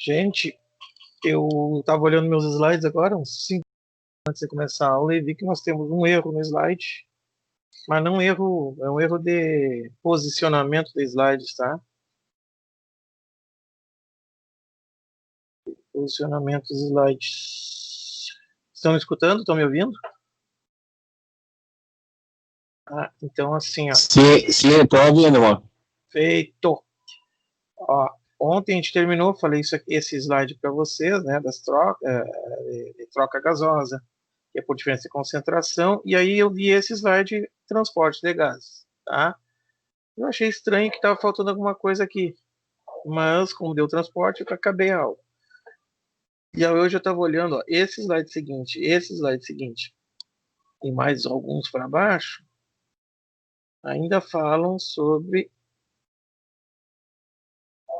Gente, eu estava olhando meus slides agora, uns 5 antes de começar a aula, e vi que nós temos um erro no slide, mas não um erro, é um erro de posicionamento de slides, tá? Posicionamento dos slides. Estão me escutando? Estão me ouvindo? Ah, então assim, ó. Sim, estou ouvindo, ó. Feito. Ó, ontem a gente terminou, falei esse slide para vocês, né, das de troca gasosa, que é por diferença de concentração, e aí eu vi esse slide de transporte de gases, tá? Eu achei estranho que estava faltando alguma coisa aqui, mas como deu transporte, eu acabei a aula. E aí hoje eu estava olhando, ó, esse slide seguinte, e mais alguns para baixo, ainda falam sobre,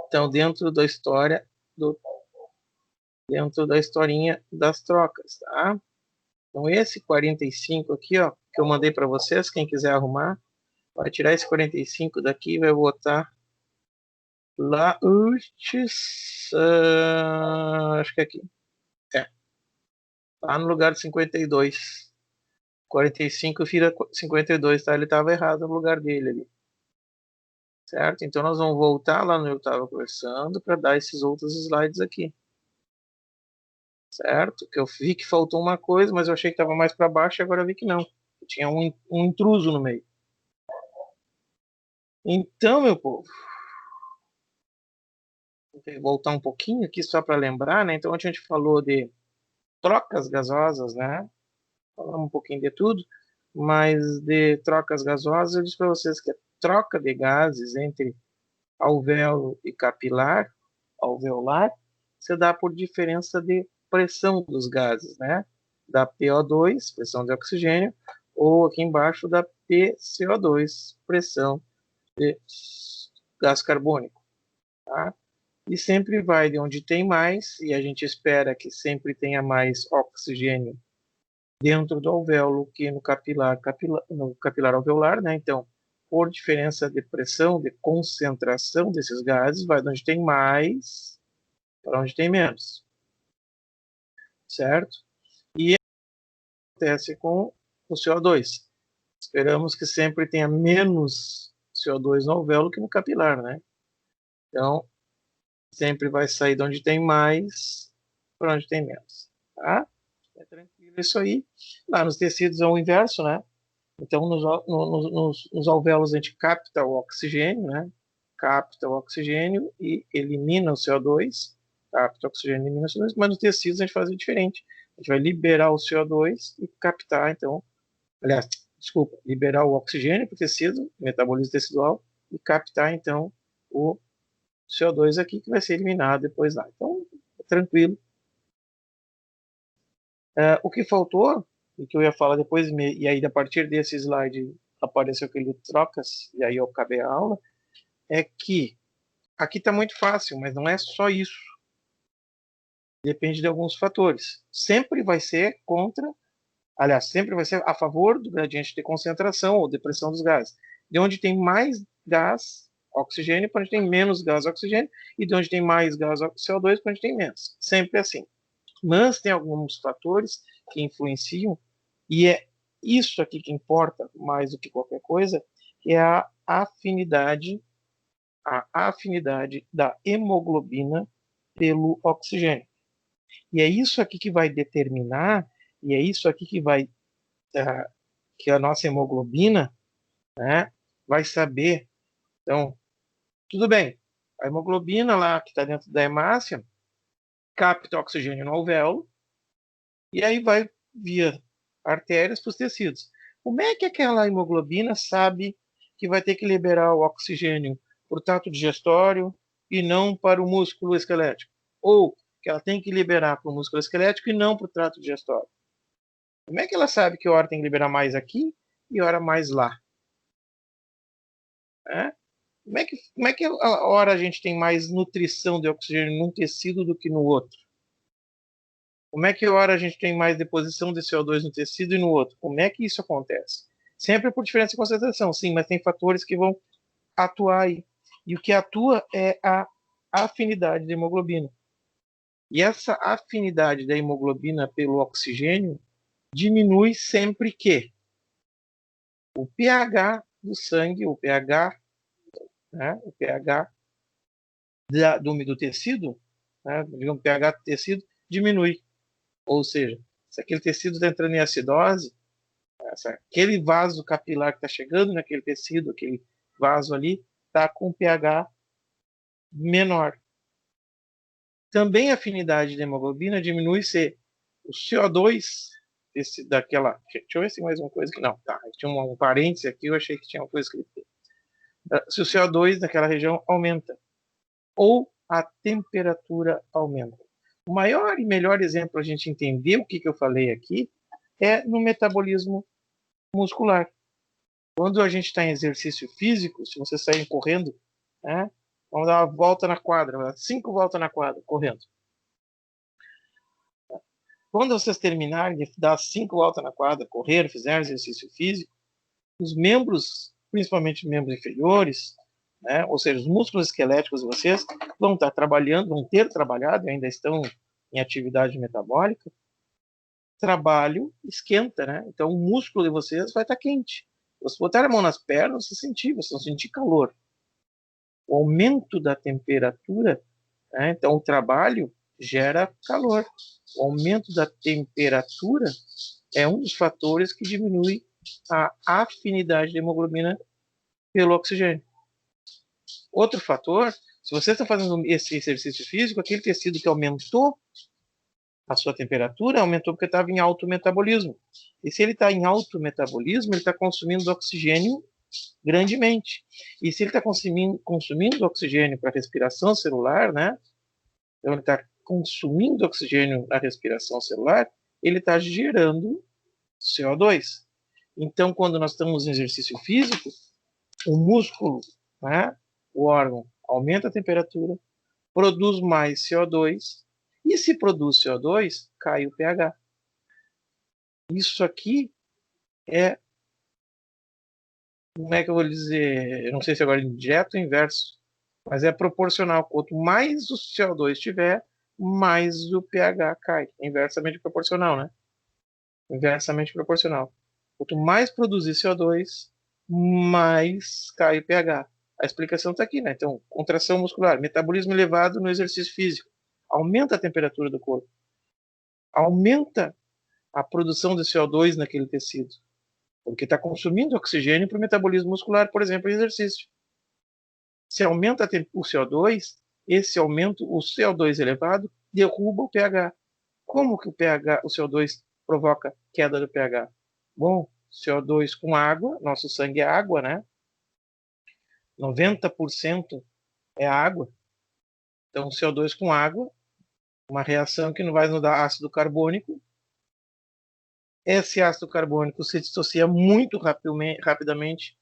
então, dentro da historinha das trocas, tá? Então, esse 45 aqui, ó, que eu mandei para vocês, quem quiser arrumar, vai tirar esse 45 daqui e vai botar lá antes, acho que é aqui. Lá no lugar de 52. 45 vira 52, tá? Ele estava errado no lugar dele ali. Certo? Então, nós vamos voltar lá no que eu estava conversando para dar esses outros slides aqui. Certo? Que eu vi que faltou uma coisa, mas eu achei que estava mais para baixo e agora eu vi que não. Tinha um intruso no meio. Então, meu povo, vou voltar um pouquinho aqui só para lembrar, né? Então, a gente falou de trocas gasosas, né? Falamos um pouquinho de tudo, mas de trocas gasosas, eu disse para vocês que a troca de gases entre alvéolo e capilar, alveolar, se dá por diferença de pressão dos gases, né? Da PO2, pressão de oxigênio, ou aqui embaixo da PCO2, pressão de gás carbônico, tá? E sempre vai de onde tem mais, e a gente espera que sempre tenha mais oxigênio dentro do alvéolo que no capilar alveolar, né? Então, por diferença de pressão, de concentração desses gases, vai de onde tem mais para onde tem menos, certo? E acontece com o CO2. Esperamos que sempre tenha menos CO2 no alvéolo que no capilar, né? Então, sempre vai sair de onde tem mais para onde tem menos, tá? É tranquilo isso aí. Lá nos tecidos é o inverso, né? Então, nos alvéolos a gente capta o oxigênio, né? Capta o oxigênio e elimina o CO2. Capta o oxigênio e elimina o CO2, mas nos tecidos a gente faz diferente. A gente vai liberar o CO2 e captar, então, aliás, desculpa, liberar o oxigênio para o tecido, metabolismo tecidual, e captar, então, o CO2 aqui, que vai ser eliminado depois lá. Então, é tranquilo. O que faltou, e que eu ia falar depois, e aí a partir desse slide apareceu aquele trocas, e aí eu acabei a aula, é que aqui está muito fácil, mas não é só isso. Depende de alguns fatores. Sempre vai ser contra, aliás, sempre vai ser a favor do gradiente de concentração ou de pressão dos gases. De onde tem mais gás, oxigênio, para onde tem menos gás, oxigênio, e de onde tem mais gás, CO2, para onde tem menos. Sempre assim. Mas tem alguns fatores que influenciam, e é isso aqui que importa mais do que qualquer coisa, que é a afinidade da hemoglobina pelo oxigênio. E é isso aqui que vai determinar, e é isso aqui que vai, que a nossa hemoglobina, né, vai saber. Então, tudo bem, a hemoglobina lá que está dentro da hemácia capta oxigênio no alvéolo, e aí vai via artérias para os tecidos. Como é que aquela hemoglobina sabe que vai ter que liberar o oxigênio para o trato digestório e não para o músculo esquelético? Ou que ela tem que liberar para o músculo esquelético e não para o trato digestório? Como é que ela sabe que a hora tem que liberar mais aqui e a hora mais lá? É? Como é que a hora a gente tem mais nutrição de oxigênio num tecido do que no outro? Como é que a hora a gente tem mais deposição de CO2 no tecido e no outro? Como é que isso acontece? Sempre por diferença de concentração, sim, mas tem fatores que vão atuar aí. E o que atua é a afinidade da hemoglobina. E essa afinidade da hemoglobina pelo oxigênio diminui sempre que o pH do sangue, o pH, né, o pH do tecido, né, digamos, o pH do tecido diminui. Ou seja, se aquele tecido está entrando em acidose, aquele vaso capilar que está chegando naquele tecido, aquele vaso ali, está com pH menor. Também a afinidade da hemoglobina diminui se o CO2 daquela. Deixa eu ver se tem mais uma coisa que não. Tá, tinha um parênteses aqui, eu achei que tinha uma coisa escrita. Se o CO2 daquela região aumenta ou a temperatura aumenta. O maior e melhor exemplo para a gente entender o que eu falei aqui é no metabolismo muscular. Quando a gente está em exercício físico, se você sair correndo, né, vamos dar uma volta na quadra, 5 voltas na quadra, correndo. Quando vocês terminarem de dar 5 voltas na quadra, correr, fizer exercício físico, os membros, principalmente os membros inferiores, né, ou seja, os músculos esqueléticos de vocês, vão estar trabalhando, vão ter trabalhado, ainda estão em atividade metabólica. Trabalho esquenta, né? Então o músculo de vocês vai estar quente. Se botar a mão nas pernas, vocês vão sentir calor. O aumento da temperatura, né? Então o trabalho gera calor. O aumento da temperatura é um dos fatores que diminui a afinidade da hemoglobina pelo oxigênio. Outro fator, se você está fazendo esse exercício físico, aquele tecido que aumentou a sua temperatura, aumentou porque estava em alto metabolismo. E se ele está em alto metabolismo, ele está consumindo oxigênio grandemente. E se ele está consumindo oxigênio para respiração celular, né? Então ele está consumindo oxigênio na respiração celular, ele está gerando CO2. Então, quando nós estamos em exercício físico, o músculo, né, o órgão, aumenta a temperatura, produz mais CO2, e se produz CO2, cai o pH. Isso aqui é, como é que eu vou dizer, eu não sei se agora é direto ou inverso, mas é proporcional. Quanto mais o CO2 tiver, mais o pH cai. É inversamente proporcional, né? Inversamente proporcional. Quanto mais produzir CO2, mais cai o pH. A explicação está aqui, né? Então, contração muscular, metabolismo elevado no exercício físico, aumenta a temperatura do corpo, aumenta a produção de CO2 naquele tecido, porque está consumindo oxigênio para o metabolismo muscular, por exemplo, em exercício. Se aumenta o CO2, esse aumento, o CO2 elevado, derruba o pH. Como que o pH, o CO2 provoca queda do pH? Bom, CO2 com água, nosso sangue é água, né? 90% é água. Então, CO2 com água, uma reação que não vai nos dar ácido carbônico. Esse ácido carbônico se dissocia muito rapidamente,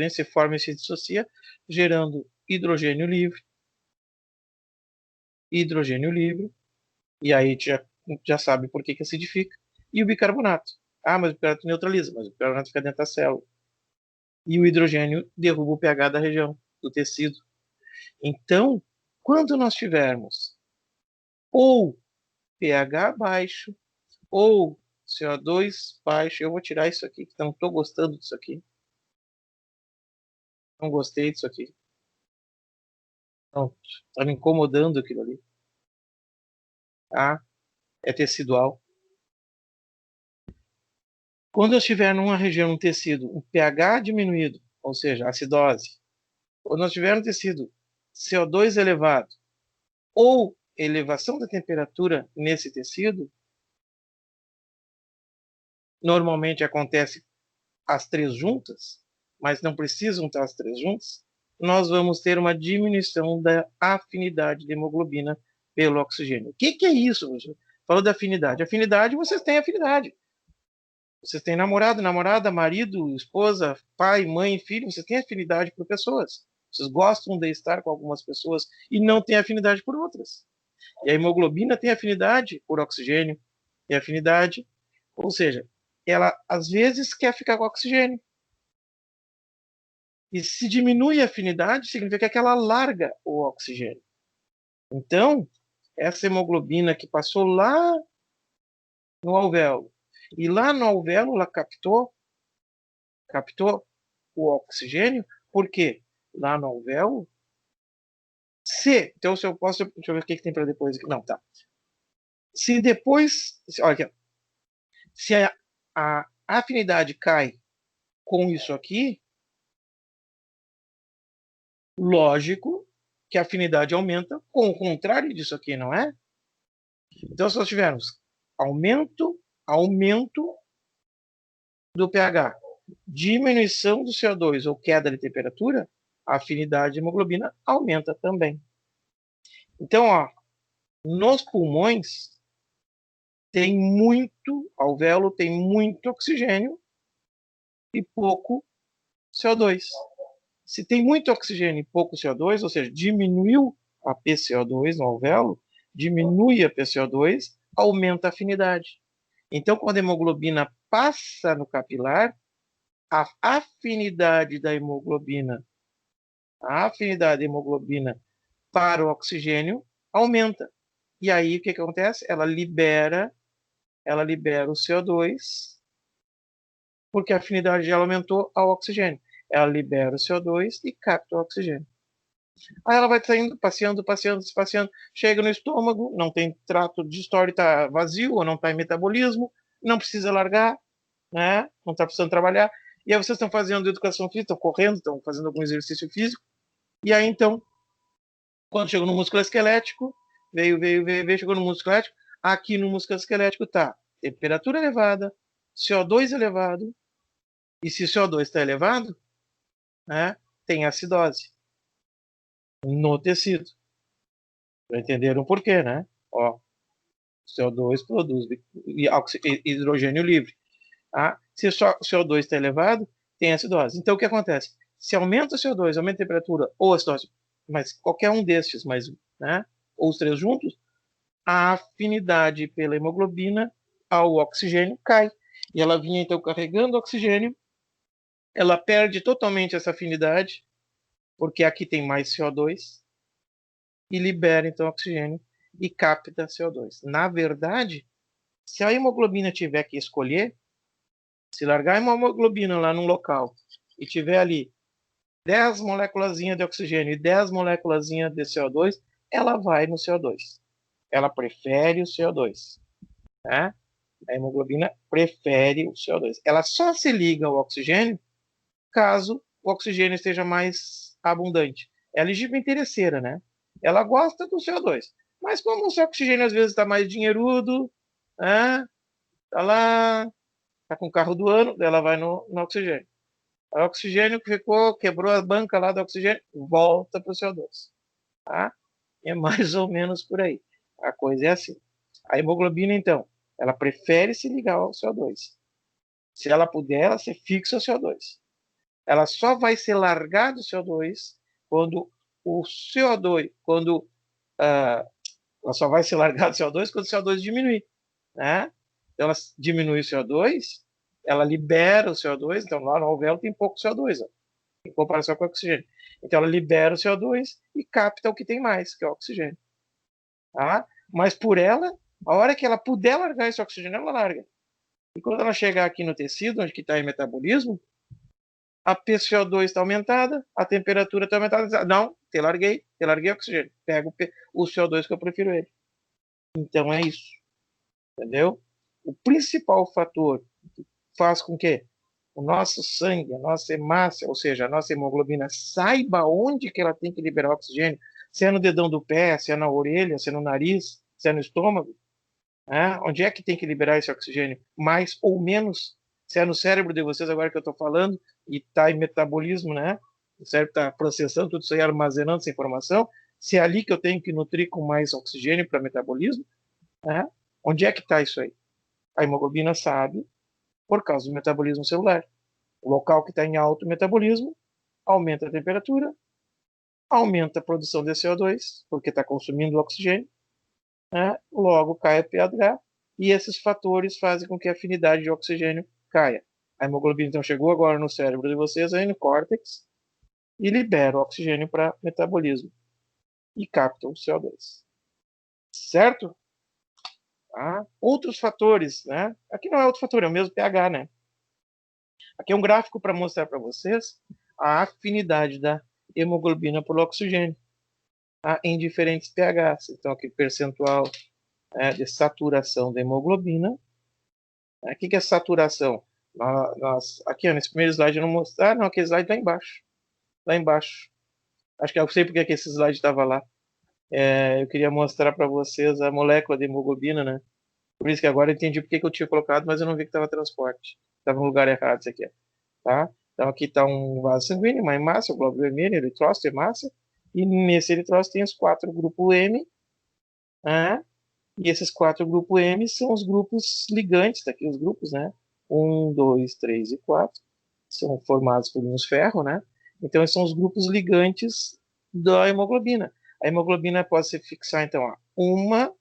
se forma e se dissocia, gerando hidrogênio livre, e aí já sabe por que acidifica, e o bicarbonato. Ah, mas o bicarbonato neutraliza, mas o bicarbonato fica dentro da célula. E o hidrogênio derruba o pH da região, do tecido. Então, quando nós tivermos ou pH baixo, ou CO2 baixo, eu vou tirar isso aqui, que não estou gostando disso aqui. Não gostei disso aqui. Não, está me incomodando aquilo ali. Ah, é tecidual. Quando eu estiver numa região, um tecido, um pH diminuído, ou seja, acidose, quando nós tivermos um tecido CO2 elevado ou elevação da temperatura nesse tecido, normalmente acontece as três juntas, mas não precisam estar as três juntas, nós vamos ter uma diminuição da afinidade de hemoglobina pelo oxigênio. O que é isso, professor? Falou da afinidade. Afinidade, vocês têm afinidade. Vocês têm namorado, namorada, marido, esposa, pai, mãe, filho, vocês têm afinidade por pessoas. Vocês gostam de estar com algumas pessoas e não têm afinidade por outras. E a hemoglobina tem afinidade por oxigênio, tem afinidade, ou seja, ela às vezes quer ficar com oxigênio. E se diminui a afinidade, significa que ela larga o oxigênio. Então, essa hemoglobina que passou lá no alvéolo, e lá no alvéolo ela captou o oxigênio, por quê? Lá no alvéolo, então se eu posso, deixa eu ver o que tem para depois aqui. Não, tá. Se depois, olha aqui, se a afinidade cai com isso aqui, lógico que a afinidade aumenta com o contrário disso aqui, não é? Então, se nós tivermos aumento do pH, diminuição do CO2 ou queda de temperatura, a afinidade de hemoglobina aumenta também. Então, ó, nos pulmões tem muito, alvéolo tem muito oxigênio e pouco CO2. Se tem muito oxigênio e pouco CO2, ou seja, diminuiu a PCO2 no alvéolo, diminui a PCO2, aumenta a afinidade. Então, quando a hemoglobina passa no capilar, a afinidade da hemoglobina, para o oxigênio aumenta. E aí o que acontece? Ela libera o CO2, porque a afinidade dela aumentou ao oxigênio. Ela libera o CO2 e capta o oxigênio. Aí ela vai saindo, passeando, chega no estômago, não tem trato digestório, está vazio ou não está em metabolismo, não precisa largar, né? Não está precisando trabalhar. E aí vocês estão fazendo educação física, estão correndo, estão fazendo algum exercício físico. E aí então, quando chegou no músculo esquelético, veio, chegou no músculo esquelético, aqui no músculo esquelético está temperatura elevada, CO2 elevado, e se o CO2 está elevado, né, tem acidose no tecido. Entenderam por quê, né? Ó, CO2 produz hidrogênio livre. Tá? Se o CO2 está elevado, tem acidose. Então, o que acontece? Se aumenta o CO2, aumenta a temperatura ou a acidose, mas qualquer um destes, né, ou os três juntos, a afinidade pela hemoglobina ao oxigênio cai. E ela vinha, então, carregando oxigênio, ela perde totalmente essa afinidade, porque aqui tem mais CO2, e libera, então, oxigênio e capta CO2. Na verdade, se a hemoglobina tiver que escolher, se largar a hemoglobina lá num local e tiver ali 10 moléculas de oxigênio e 10 moléculas de CO2, ela vai no CO2. Ela prefere o CO2. Né? A hemoglobina prefere o CO2. Ela só se liga ao oxigênio caso o oxigênio esteja mais abundante. Ela é interesseira, né? Ela gosta do CO2. Mas como o oxigênio às vezes está mais dinheirudo, né? Tá lá, tá com o carro do ano, ela vai no oxigênio. O oxigênio que ficou, quebrou a banca lá do oxigênio, volta para o CO2. Tá? É mais ou menos por aí. A coisa é assim. A hemoglobina, então, ela prefere se ligar ao CO2. Se ela puder, ela se fixa ao CO2. Ela só vai ser largada do CO2 quando o CO2, ela só vai ser largada do CO2 quando o CO2 diminuir, né? Então ela diminui o CO2, ela libera o CO2, então lá no alvéolo tem pouco CO2, ó, em comparação com o oxigênio. Então ela libera o CO2 e capta o que tem mais, que é o oxigênio. Tá? Mas por ela, a hora que ela puder largar esse oxigênio, ela larga. E quando ela chegar aqui no tecido, onde está em metabolismo, a PCO2 está aumentada, a temperatura está aumentada. Não, te larguei oxigênio. Pego o CO2 que eu prefiro ele. Então é isso. Entendeu? O principal fator que faz com que o nosso sangue, a nossa hemácia, ou seja, a nossa hemoglobina, saiba onde que ela tem que liberar oxigênio, se é no dedão do pé, se é na orelha, se é no nariz, se é no estômago, né? Onde é que tem que liberar esse oxigênio? Mais ou menos, se é no cérebro de vocês, agora que eu estou falando, e está em metabolismo, né? O cérebro está processando tudo isso aí, armazenando essa informação, se é ali que eu tenho que nutrir com mais oxigênio para metabolismo, né? Onde é que está isso aí? A hemoglobina sabe, por causa do metabolismo celular. O local que está em alto metabolismo aumenta a temperatura, aumenta a produção de CO2, porque está consumindo oxigênio, né? Logo cai o pH, e esses fatores fazem com que a afinidade de oxigênio caia. A hemoglobina então chegou agora no cérebro de vocês, aí no córtex, e libera o oxigênio para metabolismo e capta o CO2. certo? Tá? Outros fatores, né? Aqui não é outro fator, é o mesmo pH, né? Aqui é um gráfico para mostrar para vocês a afinidade da hemoglobina por oxigênio, tá? Em diferentes pHs. Então, aqui percentual de saturação da hemoglobina. O que é saturação? Aqui, ó, nesse primeiro slide eu não mostrei. Ah, não, aquele slide está embaixo. Lá embaixo. Acho que eu sei porque que esse slide estava lá. Eu queria mostrar para vocês a molécula de hemoglobina, né? Por isso que agora eu entendi porque que eu tinha colocado, mas eu não vi que estava transporte. Estava no lugar errado isso aqui, tá? Então aqui está um vaso sanguíneo, uma hemácia, o glóbulo vermelho, eritrócito, hemácia. E nesse eritrócito tem os 4 grupos M, né? E esses 4 grupos M são os grupos ligantes, daqui os grupos, né? 1, 2, 3 e 4. São formados por íons ferro, né? Então, esses são os grupos ligantes da hemoglobina. A hemoglobina pode se fixar, então, a 1,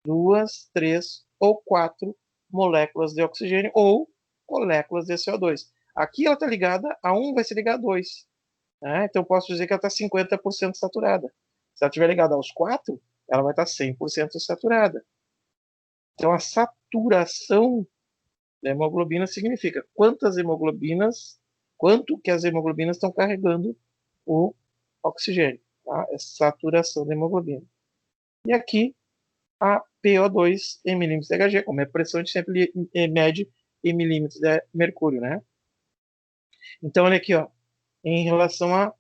2, 3 ou 4 moléculas de oxigênio ou moléculas de CO2. Aqui ela está ligada a 1, vai ser ligada a 2. Né? Então, eu posso dizer que ela está 50% saturada. Se ela estiver ligada aos 4, ela vai estar 100% saturada. Então, a saturação da hemoglobina significa quanto que as hemoglobinas estão carregando o oxigênio. Tá? É saturação da hemoglobina. E aqui, a PO2 em milímetros de Hg, como é pressão, a gente sempre mede em milímetros de mercúrio, né? Então, olha aqui, ó, em relação a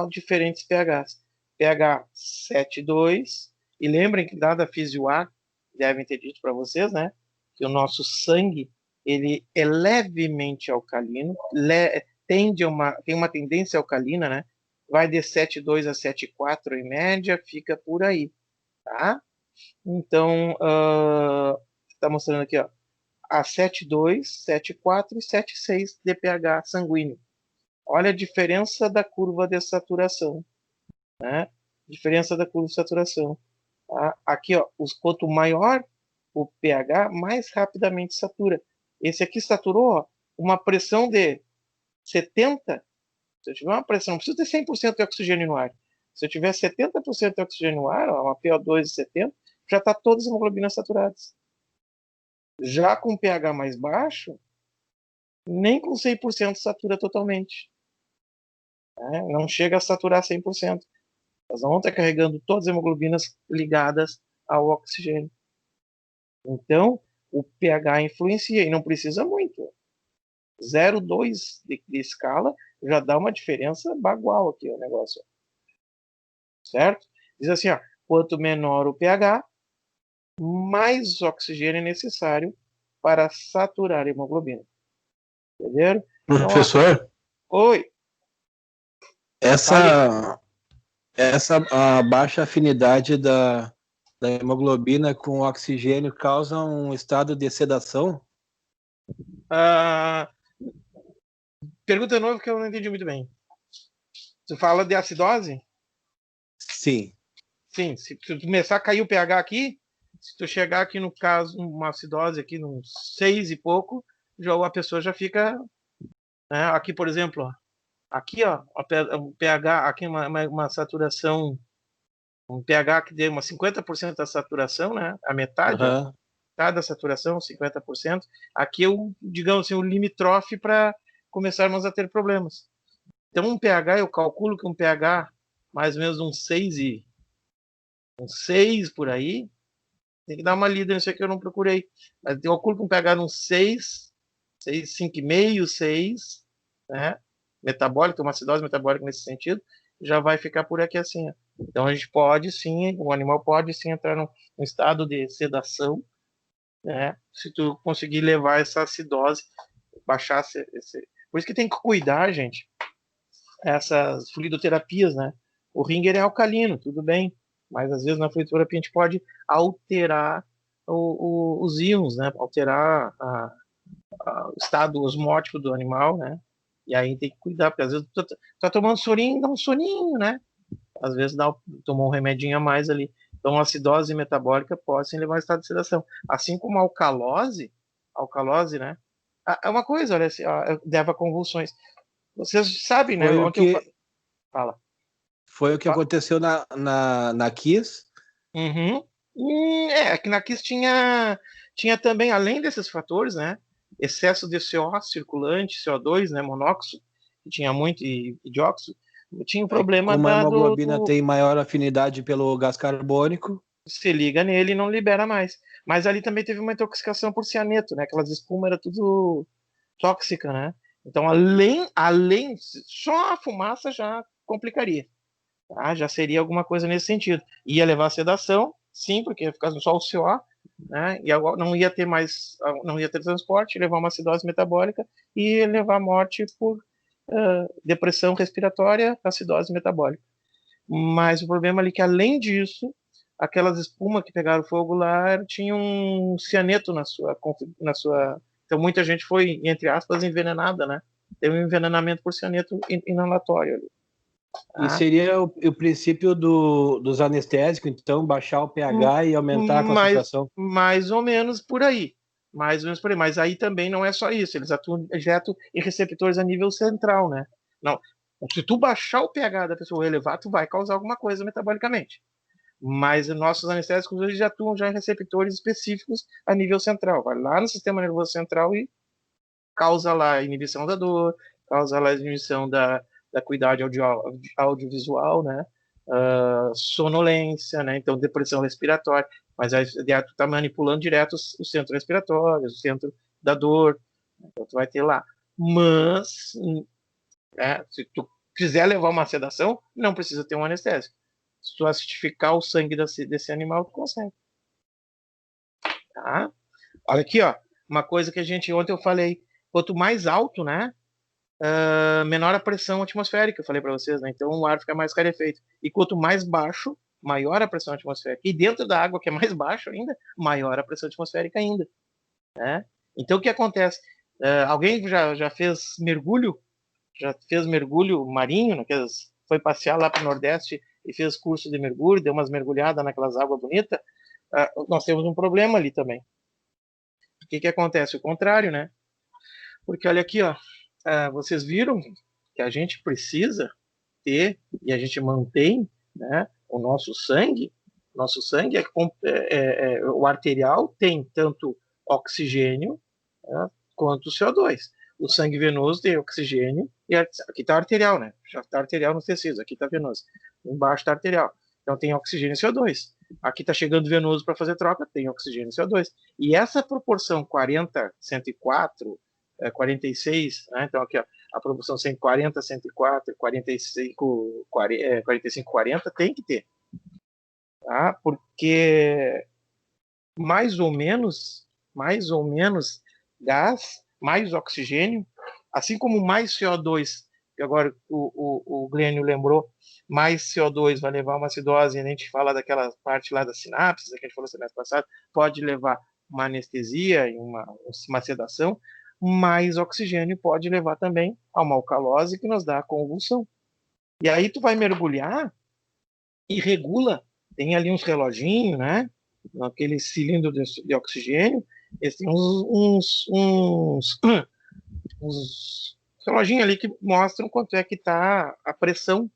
diferentes pHs. pH 7,2, e lembrem que dada a Físio A, devem ter dito para vocês, né, que o nosso sangue ele é levemente alcalino, tem uma tendência alcalina, né, vai de 7,2 a 7,4 em média, fica por aí, tá? Então, está mostrando aqui, ó, a 7,2, 7,4 e 7,6 de pH sanguíneo. Olha a diferença da curva de saturação, né? Diferença da curva de saturação. Tá? Aqui, ó, quanto maior o pH, mais rapidamente satura. Esse aqui saturou, ó, uma pressão de 70. Se eu tiver uma pressão, não precisa ter 100% de oxigênio no ar. Se eu tiver 70% de oxigênio no ar, ó, uma PO2 de 70, já está todas as hemoglobinas saturadas. Já com pH mais baixo, nem com 100% satura totalmente. Né? Não chega a saturar 100%. Elas vão estar carregando todas as hemoglobinas ligadas ao oxigênio. Então, o pH influencia e não precisa muito. 0,2 de escala já dá uma diferença bagual aqui o negócio. Certo? Diz assim, ó, quanto menor o pH, mais oxigênio é necessário para saturar a hemoglobina. Entenderam? Então, Professor, oi. essa a baixa afinidade da hemoglobina com o oxigênio causa um estado de sedação? Pergunta de novo que eu não entendi muito bem. Tu fala de acidose? Sim. Sim, se tu começar a cair o pH aqui, se tu chegar aqui no caso, uma acidose aqui, nos 6 e pouco, já a pessoa já fica, né? Aqui, por exemplo, ó, aqui, ó, o pH, aqui uma saturação, um pH que deu uma 50% da saturação, né? A metade, ó, Uhum. da saturação, 50%. Aqui é o, digamos assim, o limítrofe para começarmos a ter problemas. Então, um pH, eu calculo que um pH mais ou menos um 6 por aí, tem que dar uma lida nisso aqui que eu não procurei. Mas eu calculo que um pH um 6, 5,5, 6, né? Metabólica, uma acidose metabólica nesse sentido, já vai ficar por aqui assim. Ó. Então a gente pode sim, o animal pode sim entrar num estado de sedação, né? Se tu conseguir levar essa acidose, baixar esse. Por isso que tem que cuidar, gente, essas fluidoterapias, né? O Ringer é alcalino, tudo bem, mas às vezes na fluidoterapia a gente pode alterar os íons, né? Alterar o estado osmótico do animal, né? E aí tem que cuidar, porque às vezes tu tá tomando sorinho, dá um soninho, né? Às vezes tomou um remedinho a mais ali. Então, a acidose metabólica pode sim levar a estado de sedação. Assim como a alcalose, né? É uma coisa, olha, leva a convulsões. Vocês sabem, né? Foi o Ontem eu que fala. foi o que aconteceu na Kiss. Uhum. Que na Kiss tinha também, além desses fatores, né? Excesso de CO circulante, CO2, né? Monóxido, que tinha muito, e dióxido. Tinha o É que problema como a hemoglobina do tem maior afinidade pelo gás carbônico, se liga nele e não libera mais. Mas ali também teve uma intoxicação por cianeto, né? Aquelas espumas era tudo tóxica, né? Então, só a fumaça já complicaria. Tá? Já seria alguma coisa nesse sentido. Ia levar a sedação, sim, porque ia ficar só o CO, né? E agora não ia ter transporte, levar uma acidose metabólica e levar à morte por depressão respiratória, acidose metabólica. Mas o problema ali é que, além disso, aquelas espumas que pegaram fogo lá tinham um cianeto na sua. Então, muita gente foi, entre aspas, envenenada, né? Teve um envenenamento por cianeto inalatório ali. e Tá? seria o princípio dos anestésicos, então, baixar o pH e aumentar a mais, concentração. mais ou menos por aí. Mais ou menos por aí. Mas aí também não é só isso. Eles atuam direto em receptores a nível central, né? Não. Se tu baixar o pH da pessoa elevar, tu vai causar alguma coisa metabolicamente. Mas nossos anestésicos eles já atuam já em receptores específicos a nível central. Vai lá no sistema nervoso central e causa lá a inibição da dor, causa lá a inibição da acuidade audiovisual, né? Sonolência, né? Então, depressão respiratória. Mas aí tu está manipulando direto o centro respiratório, o centro da dor. Então, tu vai ter lá. Mas, se tu quiser levar uma sedação, não precisa ter um anestésico. Se tu acidificar o sangue desse animal, tu consegue. Tá? Olha aqui, ó. Uma coisa que ontem eu falei, quanto mais alto, né? Menor a pressão atmosférica, eu falei para vocês, né? Então o ar fica mais rarefeito. E quanto mais baixo, maior a pressão atmosférica. E dentro da água, que é mais baixo ainda, maior a pressão atmosférica ainda. Né? Então o que acontece? Alguém já fez mergulho? Já fez mergulho marinho? Foi passear lá para o Nordeste e fez curso de mergulho, deu umas mergulhadas naquelas águas bonitas? Nós temos um problema ali também. O que acontece? O contrário, né? Porque olha aqui, ó, vocês viram que a gente precisa ter e a gente mantém, né, o nosso sangue. Nosso sangue o arterial tem tanto oxigênio, né, quanto CO2. O sangue venoso tem oxigênio e aqui está arterial, né? Já está arterial nos tecidos, aqui está venoso. Embaixo está arterial. Então tem oxigênio e CO2. Aqui está chegando venoso para fazer troca, tem oxigênio e CO2. E essa proporção 40, 104, 46, né? Então aqui ó, a proporção 140, 104, 45, 45, 40 tem que ter, tá? Porque mais ou menos gás, mais oxigênio, assim como mais CO2, que agora o Glênio lembrou, mais CO2 vai levar uma acidose, e a gente fala daquela parte lá das sinapses, que a gente falou semestre passado, pode levar uma anestesia e uma sedação, mais oxigênio pode levar também a uma alcalose que nos dá a convulsão. E aí tu vai mergulhar e regula, tem ali uns reloginhos, né? Naquele cilindro de oxigênio, eles têm uns reloginhos ali que mostram quanto é que está a pressão.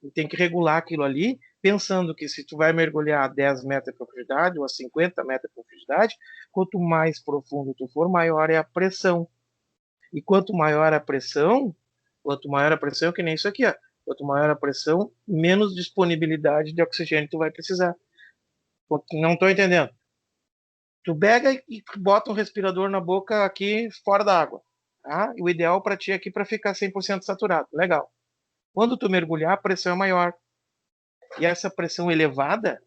E tem que regular aquilo ali, pensando que se tu vai mergulhar a 10 metros de profundidade ou a 50 metros de profundidade, quanto mais profundo tu for, maior é a pressão. E quanto maior a pressão, que nem isso aqui, ó, quanto maior a pressão, menos disponibilidade de oxigênio tu vai precisar. Não estou entendendo. Tu pega e bota um respirador na boca aqui fora da água. Tá? E o ideal para ti é aqui para ficar 100% saturado. Legal. Quando tu mergulhar, a pressão é maior. E essa pressão elevada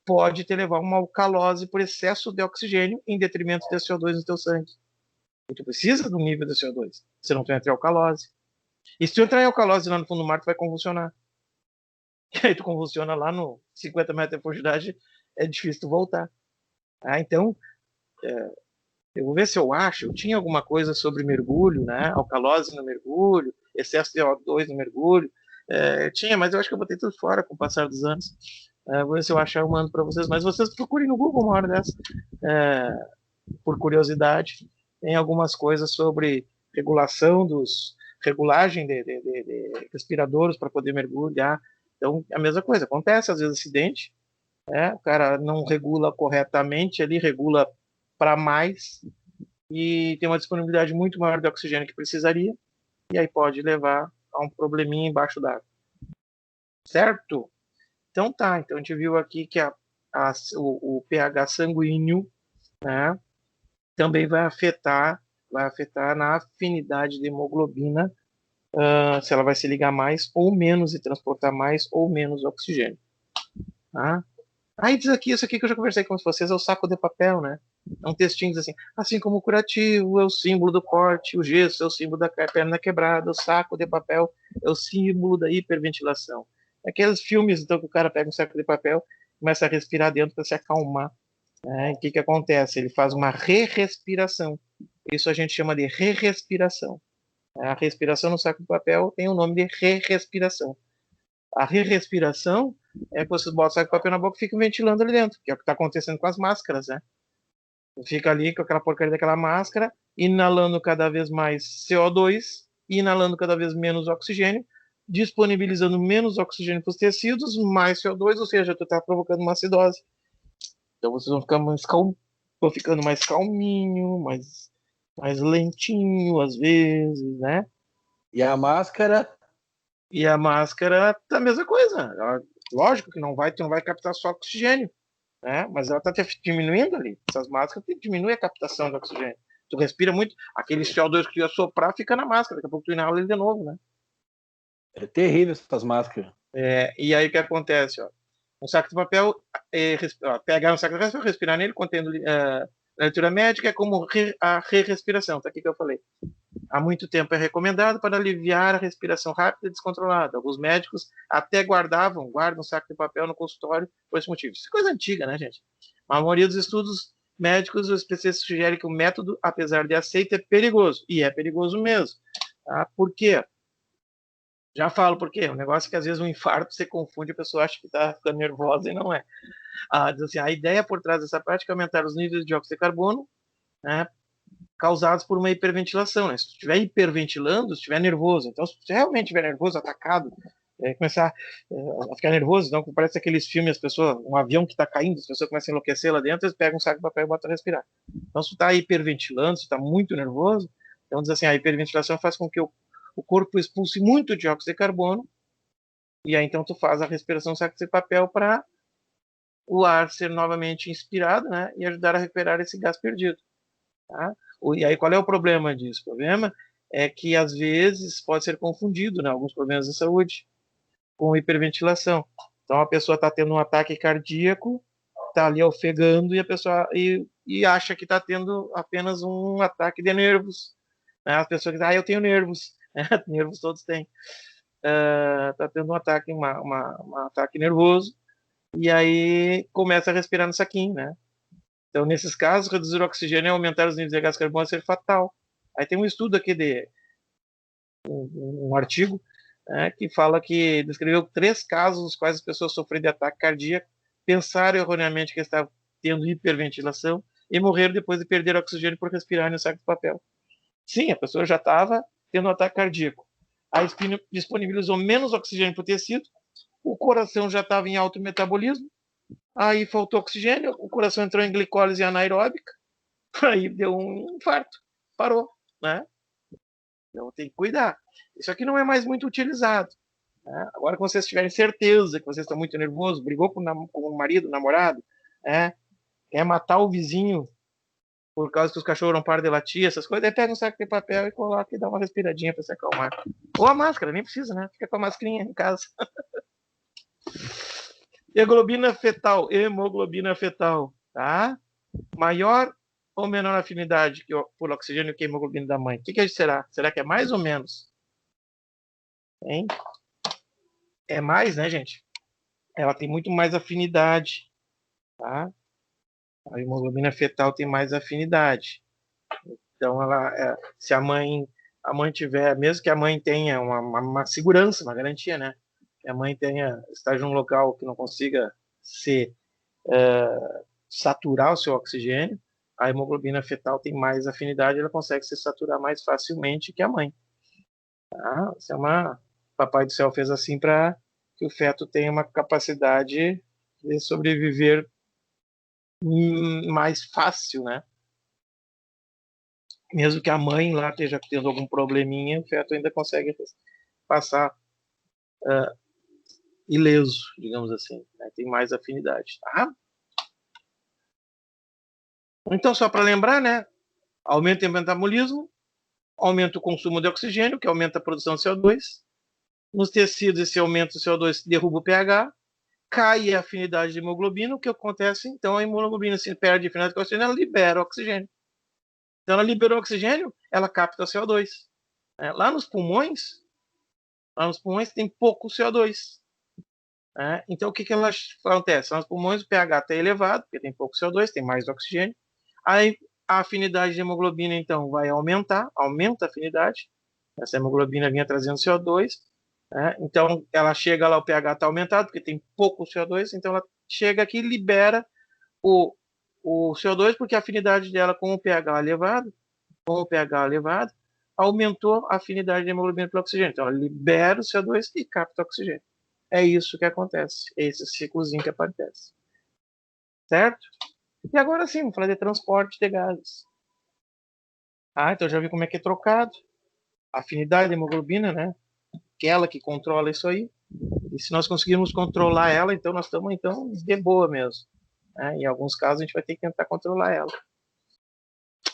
pode te levar a uma alcalose por excesso de oxigênio em detrimento de CO2 no teu sangue. E tu precisa do nível de CO2. Senão tu entra em alcalose. E se tu entrar em alcalose lá no fundo do mar, tu vai convulsionar. E aí tu convulsiona lá no 50 metros de profundidade, é difícil tu voltar. Então, eu vou ver se eu acho. Eu tinha alguma coisa sobre mergulho, né? Alcalose no mergulho, excesso de O2 no mergulho. Tinha, mas eu acho que eu botei tudo fora com o passar dos anos. Vou ver se eu achar, eu mando para vocês. Mas vocês procurem no Google uma hora dessa, por curiosidade. Tem algumas coisas sobre regulagem de respiradores para poder mergulhar. Então, é a mesma coisa, acontece às vezes acidente, né? O cara não regula corretamente, ele regula para mais e tem uma disponibilidade muito maior de oxigênio que precisaria, e aí pode levar a um probleminha embaixo d'água. Certo? Então tá, então a gente viu aqui que o pH sanguíneo, né, também vai afetar na afinidade de hemoglobina, se ela vai se ligar mais ou menos e transportar mais ou menos oxigênio. Tá? Aí diz aqui, isso aqui que eu já conversei com vocês, é o saco de papel, né? É um textinho assim como o curativo é o símbolo do corte, o gesso é o símbolo da perna quebrada, o saco de papel é o símbolo da hiperventilação. Aqueles filmes, então, que o cara pega um saco de papel, começa a respirar dentro para se acalmar. Né? O que acontece? Ele faz uma re-respiração. Isso a gente chama de re-respiração. A respiração no saco de papel tem o nome de re-respiração. A re-respiração é que vocês botam o saco de papel na boca e ficam ventilando ali dentro, que é o que está acontecendo com as máscaras, né? Fica ali com aquela porcaria daquela máscara, inalando cada vez mais CO2, inalando cada vez menos oxigênio, disponibilizando menos oxigênio para os tecidos, mais CO2, ou seja, tu está provocando uma acidose. Então vocês vão ficando mais calminho, mais lentinho às vezes, né? E a máscara? E a máscara tá a mesma coisa. Lógico que tu não vai captar só oxigênio, né? Mas ela está diminuindo ali. Essas máscaras diminuem a captação de oxigênio. Tu respira muito, aquele CO2 que tu ia soprar fica na máscara, daqui a pouco tu inala ele de novo, né? É terrível essas máscaras. E aí o que acontece, ó? Um saco de papel, pegar um saco de papel, respirar nele, contendo leitura médica, é como a re-respiração, tá aqui que eu falei. Há muito tempo é recomendado para aliviar a respiração rápida e descontrolada. Alguns médicos até guardam um saco de papel no consultório por esse motivo. Isso é coisa antiga, né, gente? A maioria dos estudos médicos, os especialistas sugerem que o método, apesar de aceito, é perigoso. E é perigoso mesmo. Tá? Por quê? Já falo por quê. O negócio é que às vezes um infarto você confunde, a pessoa acha que está ficando nervosa e não é. Diz assim, a ideia por trás dessa prática é aumentar os níveis de dióxido de carbono, né, causados por uma hiperventilação. Né? Se tu estiver hiperventilando, se estiver nervoso, então se você realmente estiver nervoso, atacado, começar a ficar nervoso, então parece aqueles filmes, as pessoas, um avião que está caindo, as pessoas começam a enlouquecer lá dentro, eles pegam um saco de papel e botam a respirar. Então se tu está hiperventilando, se tu está muito nervoso, então diz assim, a hiperventilação faz com que o corpo expulse muito dióxido de carbono, e aí então tu faz a respiração saco de papel para o ar ser novamente inspirado, né, e ajudar a recuperar esse gás perdido. Tá? E aí qual é o problema disso? O problema é que às vezes pode ser confundido, né, alguns problemas de saúde com hiperventilação. Então a pessoa está tendo um ataque cardíaco, está ali ofegando e a pessoa e acha que está tendo apenas um ataque de nervos. Né? As pessoas dizem, eu tenho nervos. Nervos todos têm. Está tendo um ataque, um ataque nervoso e aí começa a respirar no saquinho, né? Então, nesses casos, reduzir o oxigênio e aumentar os níveis de gás carbono ser fatal. Aí tem um estudo aqui um artigo, né, que fala que descreveu 3 casos nos quais as pessoas sofreram de ataque cardíaco, pensaram erroneamente que estavam tendo hiperventilação e morreram depois de perder oxigênio por respirar no saco de papel. Sim, a pessoa já estava tendo um ataque cardíaco. Aí disponibilizou menos oxigênio para o tecido, o coração já estava em alto metabolismo, aí faltou oxigênio, o coração entrou em glicólise anaeróbica, aí deu um infarto, parou, né? Então tem que cuidar. Isso aqui não é mais muito utilizado. Né? Agora que vocês tiverem certeza que vocês estão muito nervosos, brigou com o marido, namorado, né? Quer matar o vizinho por causa que os cachorros não param de latir, essas coisas, aí pega um saco de papel e coloca e dá uma respiradinha para se acalmar. Ou a máscara, nem precisa, né? Fica com a mascarinha em casa. Hemoglobina fetal, tá? Maior ou menor afinidade por oxigênio que a hemoglobina da mãe? O que será? Será que é mais ou menos? Hein? É mais, né, gente? Ela tem muito mais afinidade, tá? A hemoglobina fetal tem mais afinidade. Então, se a mãe tiver, mesmo que a mãe tenha uma segurança, uma garantia, né? Que a mãe esteja num local que não consiga saturar o seu oxigênio, a hemoglobina fetal tem mais afinidade, ela consegue se saturar mais facilmente que a mãe. Tá? Isso é Papai do Céu fez assim para que o feto tem uma capacidade de sobreviver mais fácil, né? Mesmo que a mãe lá esteja tendo algum probleminha, o feto ainda consegue passar ileso, digamos assim, né? Tem mais afinidade, tá? Então, só para lembrar, né? Aumenta o metabolismo, aumenta o consumo de oxigênio, que aumenta a produção de CO2. Nos tecidos, esse aumento do CO2 derruba o pH, cai a afinidade de hemoglobina. O que acontece? Então, a hemoglobina se perde a afinidade com o oxigênio, ela libera oxigênio. Então, ela liberou oxigênio, ela capta CO2. Lá nos pulmões tem pouco CO2. Então, o que acontece? Nos pulmões o pH está elevado, porque tem pouco CO2, tem mais oxigênio. Aí a afinidade de hemoglobina, então, vai aumentar, aumenta a afinidade. Essa hemoglobina vinha trazendo CO2. Então, ela chega lá, o pH está aumentado, porque tem pouco CO2, então ela chega aqui e libera o CO2, porque a afinidade dela com o pH elevado, aumentou a afinidade de hemoglobina pelo oxigênio. Então, ela libera o CO2 e capta o oxigênio. É isso que acontece, é esse ciclozinho que acontece. Certo? E agora sim, vamos falar de transporte de gases. Então já vi como é que é trocado. Afinidade de hemoglobina, né? Aquela que controla isso aí. E se nós conseguirmos controlar ela, então nós estamos de boa mesmo. Em alguns casos a gente vai ter que tentar controlar ela.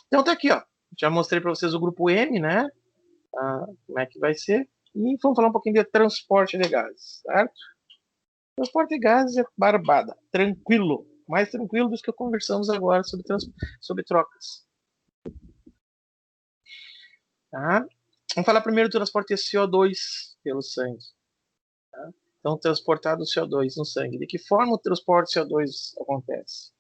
Então tá aqui, ó. Já mostrei para vocês o grupo M, né? Como é que vai ser. E vamos falar um pouquinho de transporte de gases, certo? Transporte de gases é barbada, tranquilo. Mais tranquilo do que conversamos agora sobre trocas. Tá? Vamos falar primeiro do transporte de CO2 pelo sangue. Tá? Então, transportado CO2 no sangue. De que forma o transporte de CO2 acontece?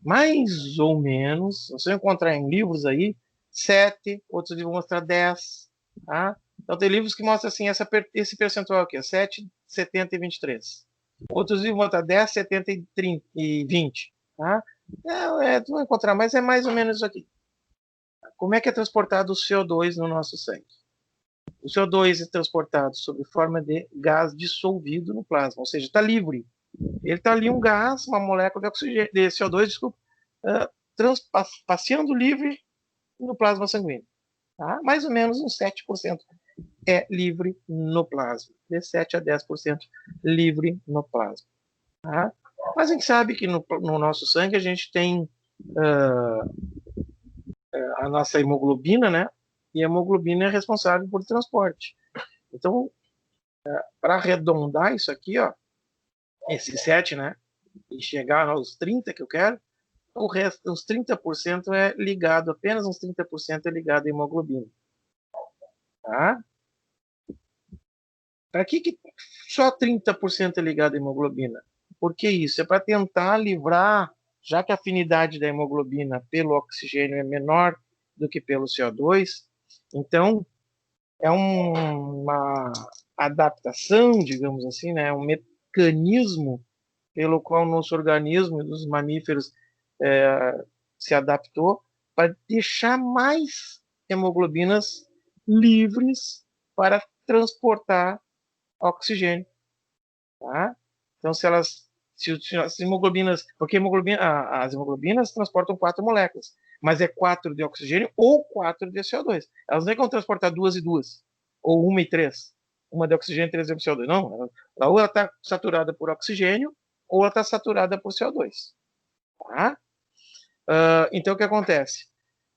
Mais ou menos, você vai encontrar em livros aí 7, outros livros vão mostrar 10. Tá? Então, tem livros que mostram assim, esse percentual aqui, 7, 70 e 23. Outros livros vão mostrar 10, 70 e 30, e 20. Tá? Tu vai encontrar, mas é mais ou menos isso aqui. Como é que é transportado o CO2 no nosso sangue? O CO2 é transportado sob forma de gás dissolvido no plasma, ou seja, está livre. Ele está ali um gás, uma molécula de oxigênio, de CO2, desculpa, passeando livre no plasma sanguíneo. Tá? Mais ou menos uns 7% é livre no plasma. De 7 a 10% livre no plasma. Tá? Mas a gente sabe que no nosso sangue a gente tem a nossa hemoglobina, né? E a hemoglobina é responsável por transporte. Então, para arredondar isso aqui, ó, esse 7, né? E chegar aos 30 que eu quero, o resto, uns 30% é ligado, apenas uns 30% é ligado à hemoglobina. Tá? Para que só 30% é ligado à hemoglobina? Por que isso? É para tentar livrar, já que a afinidade da hemoglobina pelo oxigênio é menor do que pelo CO2, então é uma adaptação, digamos assim, né? Um mecanismo pelo qual o nosso organismo e os mamíferos se adaptou para deixar mais hemoglobinas livres para transportar oxigênio. Tá? Então, se as hemoglobinas, porque as hemoglobinas transportam 4 moléculas, mas é 4 de oxigênio ou 4 de CO2. Elas não vão transportar 2 e 2, ou 1 e 3. Uma de oxigênio e 3 de CO2. Não, ou ela está saturada por oxigênio, ou ela está saturada por CO2. Tá? Então, o que acontece?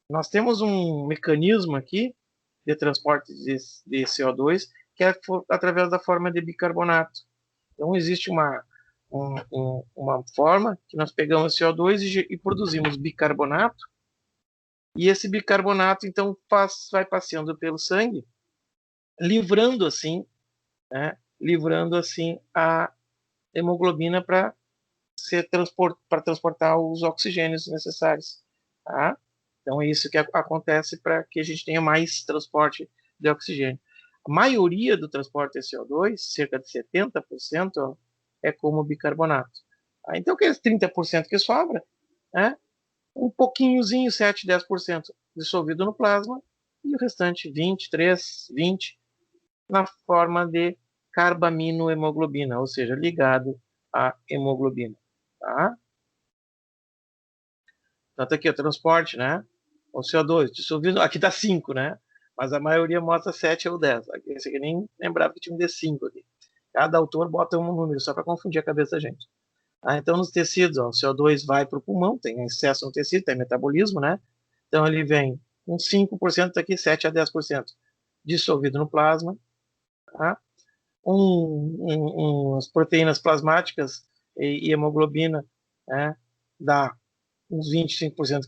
Nós temos um mecanismo aqui de transporte de CO2 que é através da forma de bicarbonato. Então, existe uma forma que nós pegamos CO2 e produzimos bicarbonato, e esse bicarbonato, então, vai passeando pelo sangue, livrando assim a hemoglobina para transportar os oxigênios necessários. Tá? Então, é isso que acontece para que a gente tenha mais transporte de oxigênio. A maioria do transporte de CO2, cerca de 70%, é como bicarbonato. Então, aqueles 30% que sobra, um pouquinhozinho, 7, 10% dissolvido no plasma, e o restante, 23, 20, na forma de carbaminohemoglobina, ou seja, ligado à hemoglobina. Tá? Então, tá aqui o transporte, né? O CO2 dissolvido, aqui tá 5, né? Mas a maioria mostra 7 ou 10. Esse aqui nem lembrava que tinha um D5 aqui. Cada autor bota um número só para confundir a cabeça da gente. Então, nos tecidos, ó, o CO2 vai para o pulmão, tem excesso no tecido, tem metabolismo, né? Então, ele vem com 5%, tá aqui 7 a 10% dissolvido no plasma. Tá? As proteínas plasmáticas e hemoglobina, né? Dá uns 25%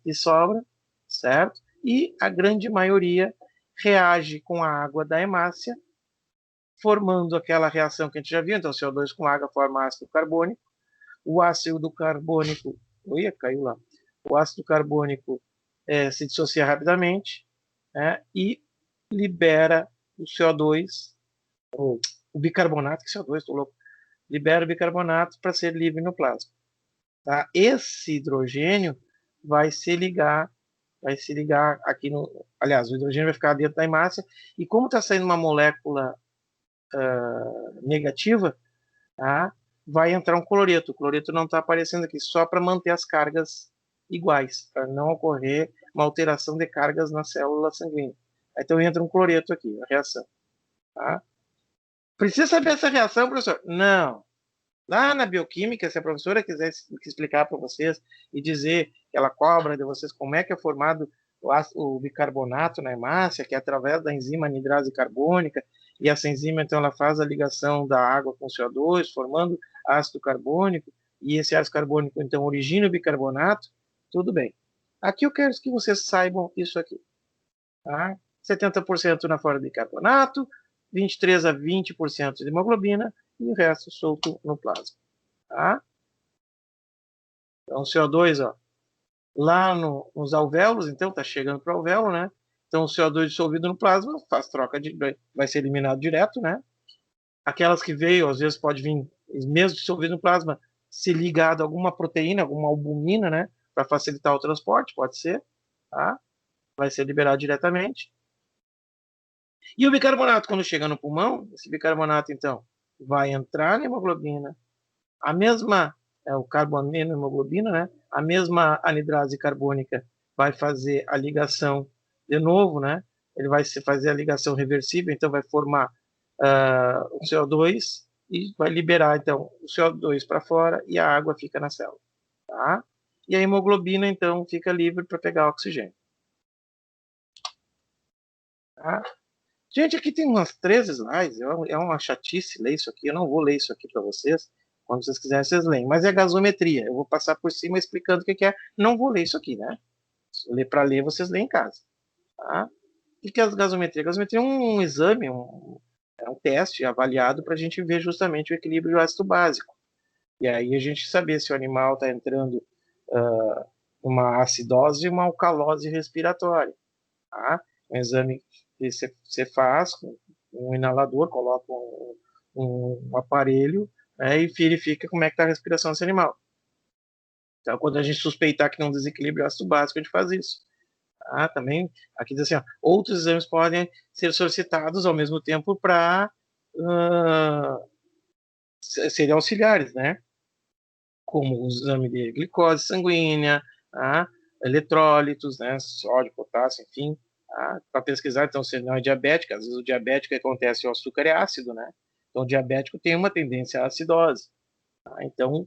que sobra, certo? E a grande maioria reage com a água da hemácia, formando aquela reação que a gente já viu. Então, CO2 com água forma ácido carbônico. O ácido carbônico, caiu lá. O ácido carbônico se dissocia rapidamente, e libera o CO2, o bicarbonato, que CO2, estou louco, libera o bicarbonato para ser livre no plasma. Tá? Esse hidrogênio vai se ligar aqui no. Aliás, o hidrogênio vai ficar dentro da hemácia, e como está saindo uma molécula negativa, tá? Vai entrar um cloreto. O cloreto não está aparecendo aqui, só para manter as cargas iguais, para não ocorrer uma alteração de cargas na célula sanguínea. Então entra um cloreto aqui, a reação. Tá? Precisa saber essa reação, professor? Não. Lá na bioquímica, se a professora quiser explicar para vocês e dizer que ela cobra de vocês como é que é formado o bicarbonato na hemácia, que é através da enzima anidrase carbônica, e essa enzima, então, ela faz a ligação da água com o CO2, formando ácido carbônico, e esse ácido carbônico, então, origina o bicarbonato, tudo bem. Aqui eu quero que vocês saibam isso aqui. Tá? 70% na forma de bicarbonato, 23 a 20% de hemoglobina, e o resto solto no plasma. Tá? Então, o CO2, ó, lá nos alvéolos, então, está chegando para o alvéolo, né? Então, o CO2 dissolvido no plasma faz troca, vai ser eliminado direto, né? Aquelas que veio, às vezes pode vir, mesmo dissolvido no plasma, se ligado a alguma proteína, alguma albumina, né? Para facilitar o transporte, pode ser, tá? Vai ser liberado diretamente. E o bicarbonato, quando chega no pulmão, esse bicarbonato, então, vai entrar na hemoglobina, a mesma, o carbaminohemoglobina, né? A mesma anidrase carbônica vai fazer a ligação de novo, né? Ele vai fazer a ligação reversível, então vai formar o CO2 e vai liberar, então, o CO2 para fora e a água fica na célula, tá? E a hemoglobina, então, fica livre para pegar oxigênio. Tá? Gente, aqui tem umas 13 slides, é uma chatice ler isso aqui, eu não vou ler isso aqui para vocês, quando vocês quiserem vocês leem, mas é gasometria, eu vou passar por cima explicando o que é, não vou ler isso aqui, né? Para ler, vocês leem em casa. Tá? O que é a gasometria? A gasometria é um exame, é um teste avaliado para a gente ver justamente o equilíbrio do ácido básico. E aí a gente saber se o animal está entrando uma acidose e uma alcalose respiratória. Tá? Um exame que você faz com um inalador, coloca um aparelho, né, e verifica como é que está a respiração desse animal. Então, quando a gente suspeitar que não desequilíbrio ácido básico, a gente faz isso. Tá? Também, aqui diz assim, ó, outros exames podem ser solicitados ao mesmo tempo para serem auxiliares, né? Como o exame de glicose sanguínea, tá? Eletrólitos, né? Sódio, potássio, enfim, tá? Para pesquisar, então, se não é diabético, às vezes o diabético acontece, o açúcar é ácido, né? Então, o diabético tem uma tendência à acidose. Tá? Então,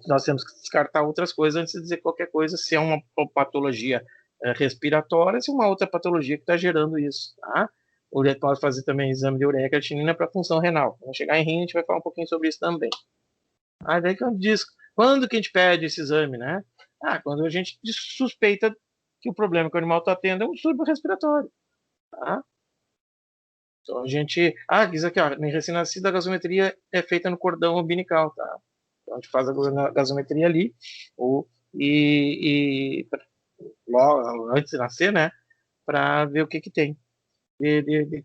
nós temos que descartar outras coisas antes de dizer qualquer coisa, se é uma patologia respiratória, se é uma outra patologia que está gerando isso. Tá? O pode fazer também exame de ureia e creatinina para função renal. Quando chegar em rim, a gente vai falar um pouquinho sobre isso também. Aí daí que eu diz, quando que a gente pede esse exame, né? Quando a gente suspeita que o problema que o animal está tendo é um distúrbio respiratório. Tá? Então a gente. Diz aqui, ó, em recém-nascido a gasometria é feita no cordão umbilical, tá? Então a gente faz a gasometria ali, logo antes de nascer, né? Para ver o que tem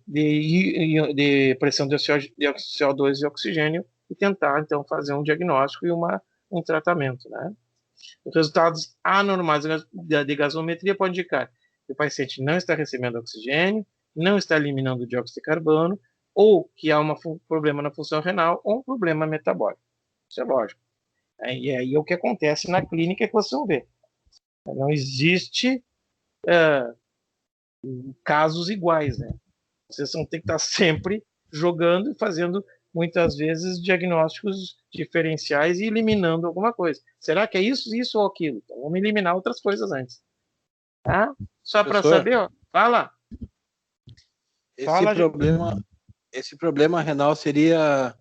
de pressão de CO2 e oxigênio e tentar, então, fazer um diagnóstico e um tratamento, né? Os resultados anormais de gasometria podem indicar que o paciente não está recebendo oxigênio, não está eliminando dióxido de carbono ou que há um problema na função renal ou um problema metabólico. Isso é lógico. E aí é o que acontece na clínica que vocês vão ver. Não existe casos iguais, né? Vocês vão ter que estar sempre jogando e fazendo, muitas vezes, diagnósticos diferenciais e eliminando alguma coisa. Será que é isso ou aquilo? Então, vamos eliminar outras coisas antes. Tá? Só para saber, ó. Fala. Esse problema renal seria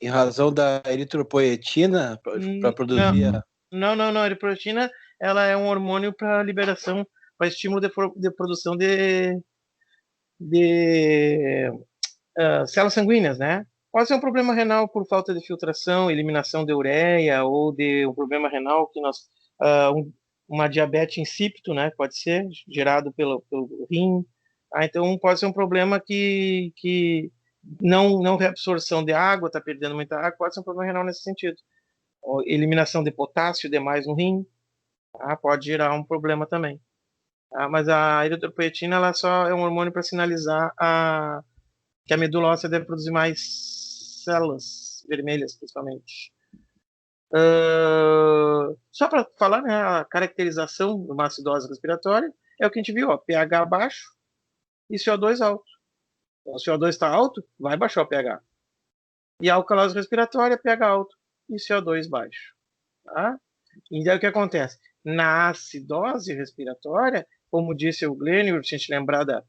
em razão da eritropoetina para produzir Não. A eritropoetina, ela é um hormônio para liberação, para estímulo de produção de células sanguíneas, né? Pode ser um problema renal por falta de filtração, eliminação de ureia, ou de um problema renal que uma diabetes insípido, né? Pode ser gerado pelo rim. Então pode ser um problema que não reabsorção de água, está perdendo muita água, pode ser um problema renal nesse sentido. Ou eliminação de potássio demais no rim, pode gerar um problema também. Mas a eritropoetina, ela só é um hormônio para sinalizar que a medula óssea deve produzir mais células vermelhas, principalmente. Só para falar, né, a caracterização de uma acidose respiratória é o que a gente viu, ó, pH baixo e CO2 alto. Então, se o CO2 está alto, vai baixar o pH. E a alcalose respiratória, pH alto e CO2 baixo. Tá? Então, o que acontece? Na acidose respiratória, como disse o Glênio, se a gente lembrar da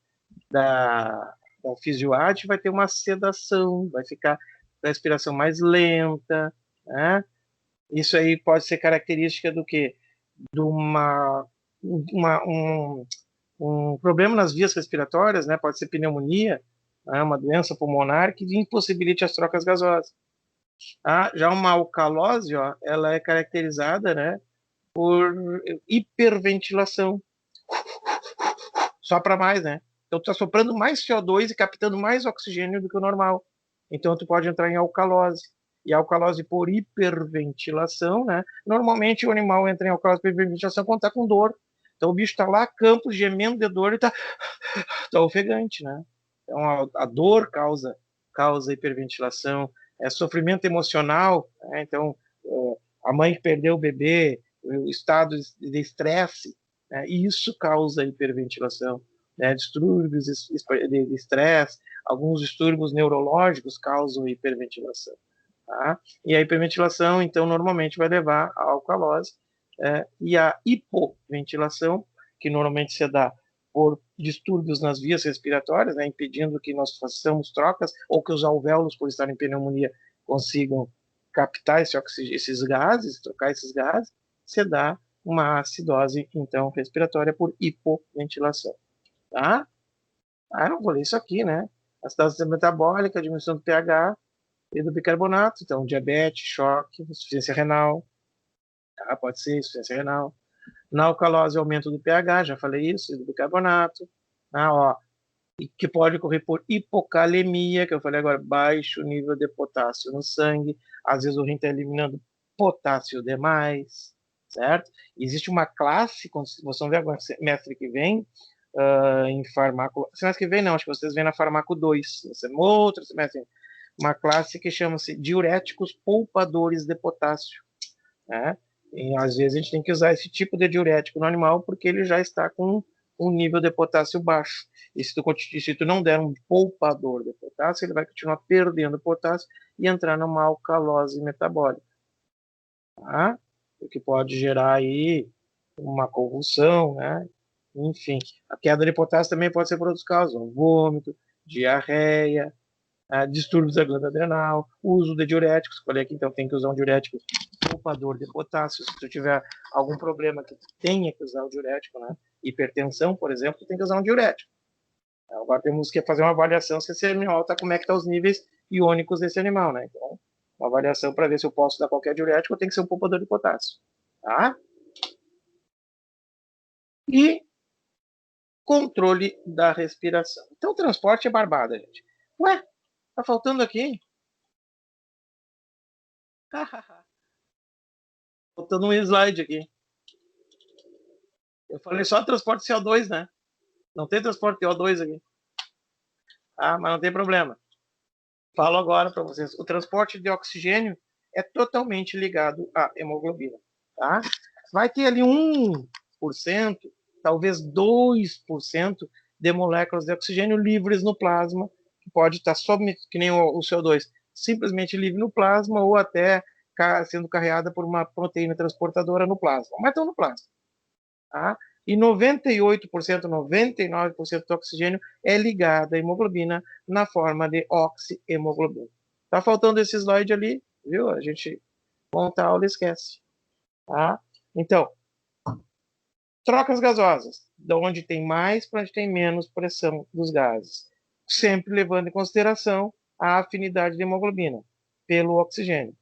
fisioate, vai ter uma sedação, vai ficar a respiração mais lenta, né? Isso aí pode ser característica do quê? De um problema nas vias respiratórias, né? Pode ser pneumonia, né? Uma doença pulmonar que impossibilite as trocas gasosas. Já uma alcalose, ó, ela é caracterizada, né, por hiperventilação. Só para mais, né? Então tu tá soprando mais CO2 e captando mais oxigênio do que o normal. Então tu pode entrar em alcalose. E a alcalose por hiperventilação, né? Normalmente o animal entra em alcalose por hiperventilação quando tá com dor. Então o bicho tá lá, campo, gemendo de dor e tá ofegante, né? Então a dor causa hiperventilação, sofrimento emocional, né? Então a mãe que perdeu o bebê, o estado de estresse, né? Isso causa hiperventilação, né? Distúrbios de estresse, alguns distúrbios neurológicos causam hiperventilação. Tá? E a hiperventilação, então, normalmente vai levar à alcalose, e a hipoventilação, que normalmente se dá por distúrbios nas vias respiratórias, né, impedindo que nós façamos trocas, ou que os alvéolos, por estarem em pneumonia, consigam captar esses gases, trocar esses gases, se dá uma acidose, então, respiratória por hipoventilação. Tá? Eu vou ler isso aqui, né? Acidose metabólica, diminuição do pH e do bicarbonato, então, diabetes, choque, insuficiência renal, pode ser insuficiência renal. Na alcalose, aumento do pH, já falei isso, e do bicarbonato. Que pode ocorrer por hipocalemia, que eu falei agora, baixo nível de potássio no sangue. Às vezes o rim está eliminando potássio demais, certo? Existe uma classe, vocês vão ver agora, semestre que vem, em farmaco... Semestre que vem não, acho que vocês vêm na farmaco 2, outro semestre, uma classe que chama-se diuréticos poupadores de potássio, né? E às vezes a gente tem que usar esse tipo de diurético no animal porque ele já está com um nível de potássio baixo. E se tu não der um poupador de potássio, ele vai continuar perdendo potássio e entrar numa alcalose metabólica. Tá? O que pode gerar aí uma convulsão, né? Enfim, a queda de potássio também pode ser por outros causas, vômito, diarreia, distúrbios da glândula adrenal, uso de diuréticos, falei aqui, então tem que usar um diurético poupador de potássio, se tu tiver algum problema que tu tenha que usar o diurético, né? Hipertensão, por exemplo, tu tem que usar um diurético. Agora temos que fazer uma avaliação se esse animal como é que tá os níveis iônicos desse animal, né? Então, uma avaliação para ver se eu posso dar qualquer diurético, tem que ser um poupador de potássio, tá? E controle da respiração. Então, o transporte é barbada, gente. Ué, tá faltando aqui? Faltando um slide aqui. Eu falei só transporte CO2, né? Não tem transporte CO2 aqui. Mas não tem problema. Falo agora para vocês. O transporte de oxigênio é totalmente ligado à hemoglobina. Tá? Vai ter ali 1%, talvez 2% de moléculas de oxigênio livres no plasma, que pode estar só, que nem o CO2, simplesmente livre no plasma ou até sendo carregada por uma proteína transportadora no plasma. Mas estão no plasma. Tá? E 98%, 99% do oxigênio é ligado à hemoglobina na forma de oxihemoglobina. Tá faltando esse slide ali, viu? A gente monta a aula e esquece. Tá? Então, trocas gasosas, de onde tem mais para onde tem menos pressão dos gases, sempre levando em consideração a afinidade de hemoglobina pelo oxigênio.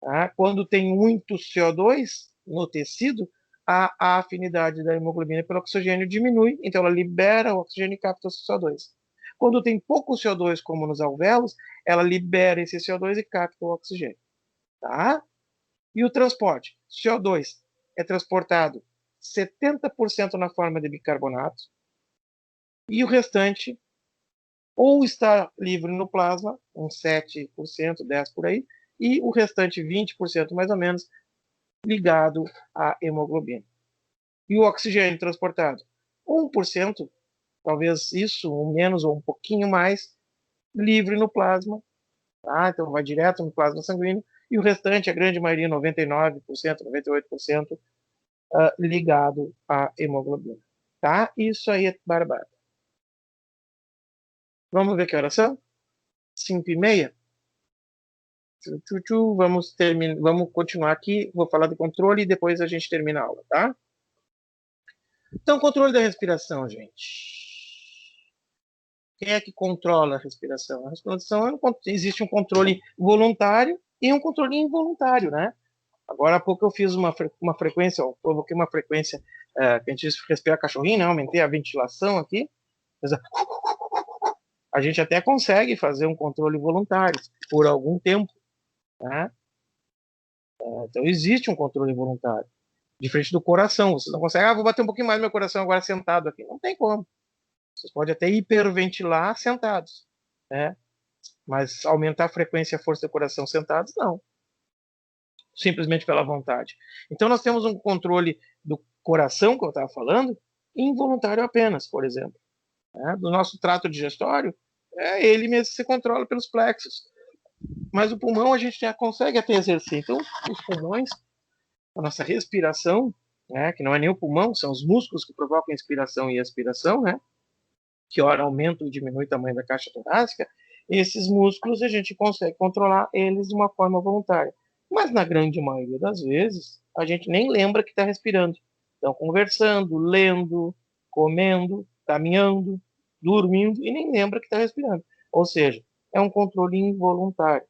Tá? Quando tem muito CO2 no tecido, a afinidade da hemoglobina pelo oxigênio diminui, então ela libera o oxigênio e capta o CO2. Quando tem pouco CO2, como nos alvéolos, ela libera esse CO2 e capta o oxigênio. Tá? E o transporte? CO2 é transportado 70% na forma de bicarbonato e o restante ou está livre no plasma, uns 7%, 10% por aí, e o restante 20% mais ou menos ligado à hemoglobina. E o oxigênio transportado? 1%, talvez isso, ou menos, ou um pouquinho mais, livre no plasma, tá? Então vai direto no plasma sanguíneo, e o restante, a grande maioria, 99%, 98%, ligado à hemoglobina. Tá? Isso aí é barbada. Vamos ver que horas são? 5h30? Vamos continuar aqui. Vou falar do controle e depois a gente termina a aula, tá? Então, controle da respiração, gente. Quem é que controla a respiração? A respiração existe um controle voluntário e um controle involuntário, né? Agora há pouco eu fiz uma frequência, eu provoquei uma frequência que a gente respira cachorrinho, né? Aumentei a ventilação aqui. A gente até consegue fazer um controle voluntário por algum tempo, né? Então existe um controle voluntário. Diferente do coração. Você não consegue, vou bater um pouquinho mais no meu coração agora sentado aqui. Não tem como. Vocês podem até hiperventilar sentados, né? Mas aumentar a frequência e a força do coração sentados, não. Simplesmente pela vontade. Então nós temos um controle do coração, que eu estava falando, involuntário apenas, por exemplo. Né? Do nosso trato digestório, ele mesmo se controla pelos plexos. Mas o pulmão a gente já consegue até exercer. Então, os pulmões, a nossa respiração, né, que não é nem o pulmão, são os músculos que provocam a inspiração e a expiração, né, que ora aumenta ou diminui o tamanho da caixa torácica, esses músculos a gente consegue controlar eles de uma forma voluntária. Mas na grande maioria das vezes, a gente nem lembra que está respirando. Então, conversando, lendo, comendo, caminhando, dormindo, e nem lembra que está respirando. Ou seja, é um controle involuntário.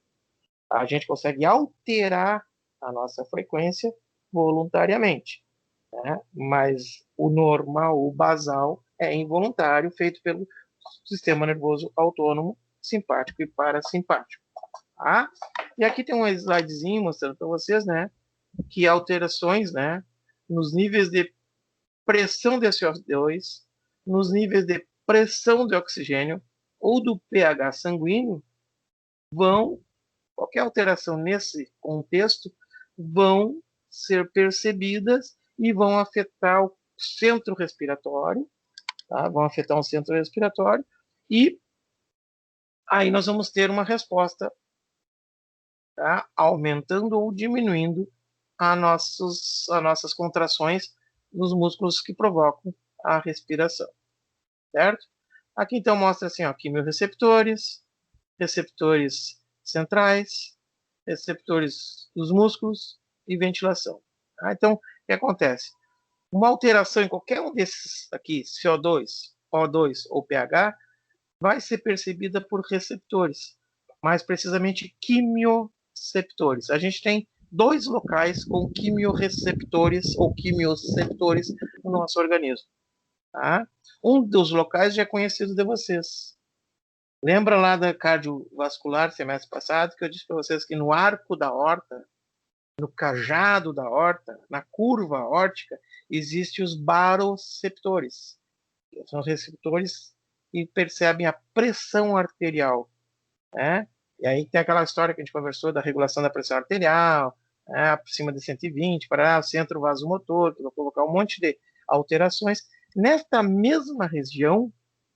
A gente consegue alterar a nossa frequência voluntariamente, né? Mas o normal, o basal, é involuntário, feito pelo sistema nervoso autônomo, simpático e parasimpático. Tá? E aqui tem um slidezinho mostrando para vocês, né, que alterações, né, nos níveis de pressão de CO2, nos níveis de pressão de oxigênio ou do pH sanguíneo vão, qualquer alteração nesse contexto, vão ser percebidas e vão afetar o centro respiratório, tá? Vão afetar o centro respiratório e aí nós vamos ter uma resposta, tá? Aumentando ou diminuindo as nossas contrações nos músculos que provocam a respiração, certo? Aqui então mostra assim, ó, quimiorreceptores, receptores centrais, receptores dos músculos e ventilação. Tá? Então, o que acontece? Uma alteração em qualquer um desses aqui, CO2, O2 ou pH, vai ser percebida por receptores, mais precisamente quimioceptores. A gente tem 2 locais com quimiorreceptores ou quimioceptores no nosso organismo. Tá? Um dos locais já é conhecido de vocês. Lembra lá da cardiovascular semestre passado que eu disse para vocês que no arco da aorta, no cajado da aorta, na curva aórtica, existem os baroceptores. São receptores que percebem a pressão arterial, né? E aí tem aquela história que a gente conversou da regulação da pressão arterial, acima de 120, para o centro vasomotor, que vai colocar um monte de alterações. Nesta mesma região,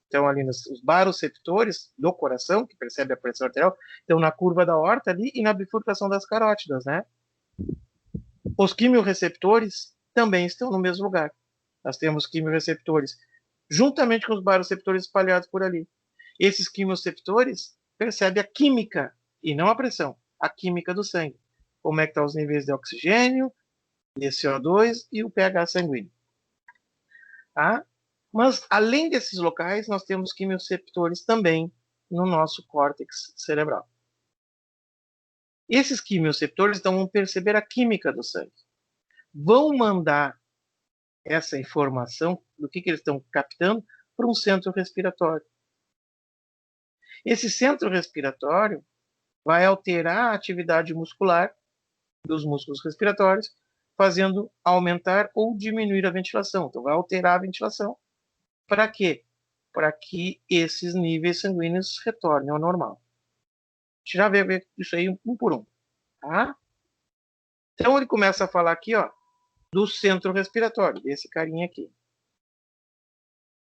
então ali os baroreceptores do coração, que percebe a pressão arterial, estão na curva da aorta ali e na bifurcação das carótidas, né? Os quimiorreceptores também estão no mesmo lugar. Nós temos quimiorreceptores juntamente com os baroreceptores espalhados por ali. Esses quimiorreceptores percebem a química e não a pressão, a química do sangue. Como é que estão os níveis de oxigênio, de CO2 e o pH sanguíneo. Tá? Mas, além desses locais, nós temos quimiorreceptores também no nosso córtex cerebral. Esses quimiorreceptores então, vão perceber a química do sangue. Vão mandar essa informação do que eles estão captando para um centro respiratório. Esse centro respiratório vai alterar a atividade muscular dos músculos respiratórios, fazendo aumentar ou diminuir a ventilação. Então, vai alterar a ventilação. Para quê? Para que esses níveis sanguíneos retornem ao normal. A gente já vê isso aí um por um. Tá? Então, ele começa a falar aqui, ó, do centro respiratório, desse carinha aqui.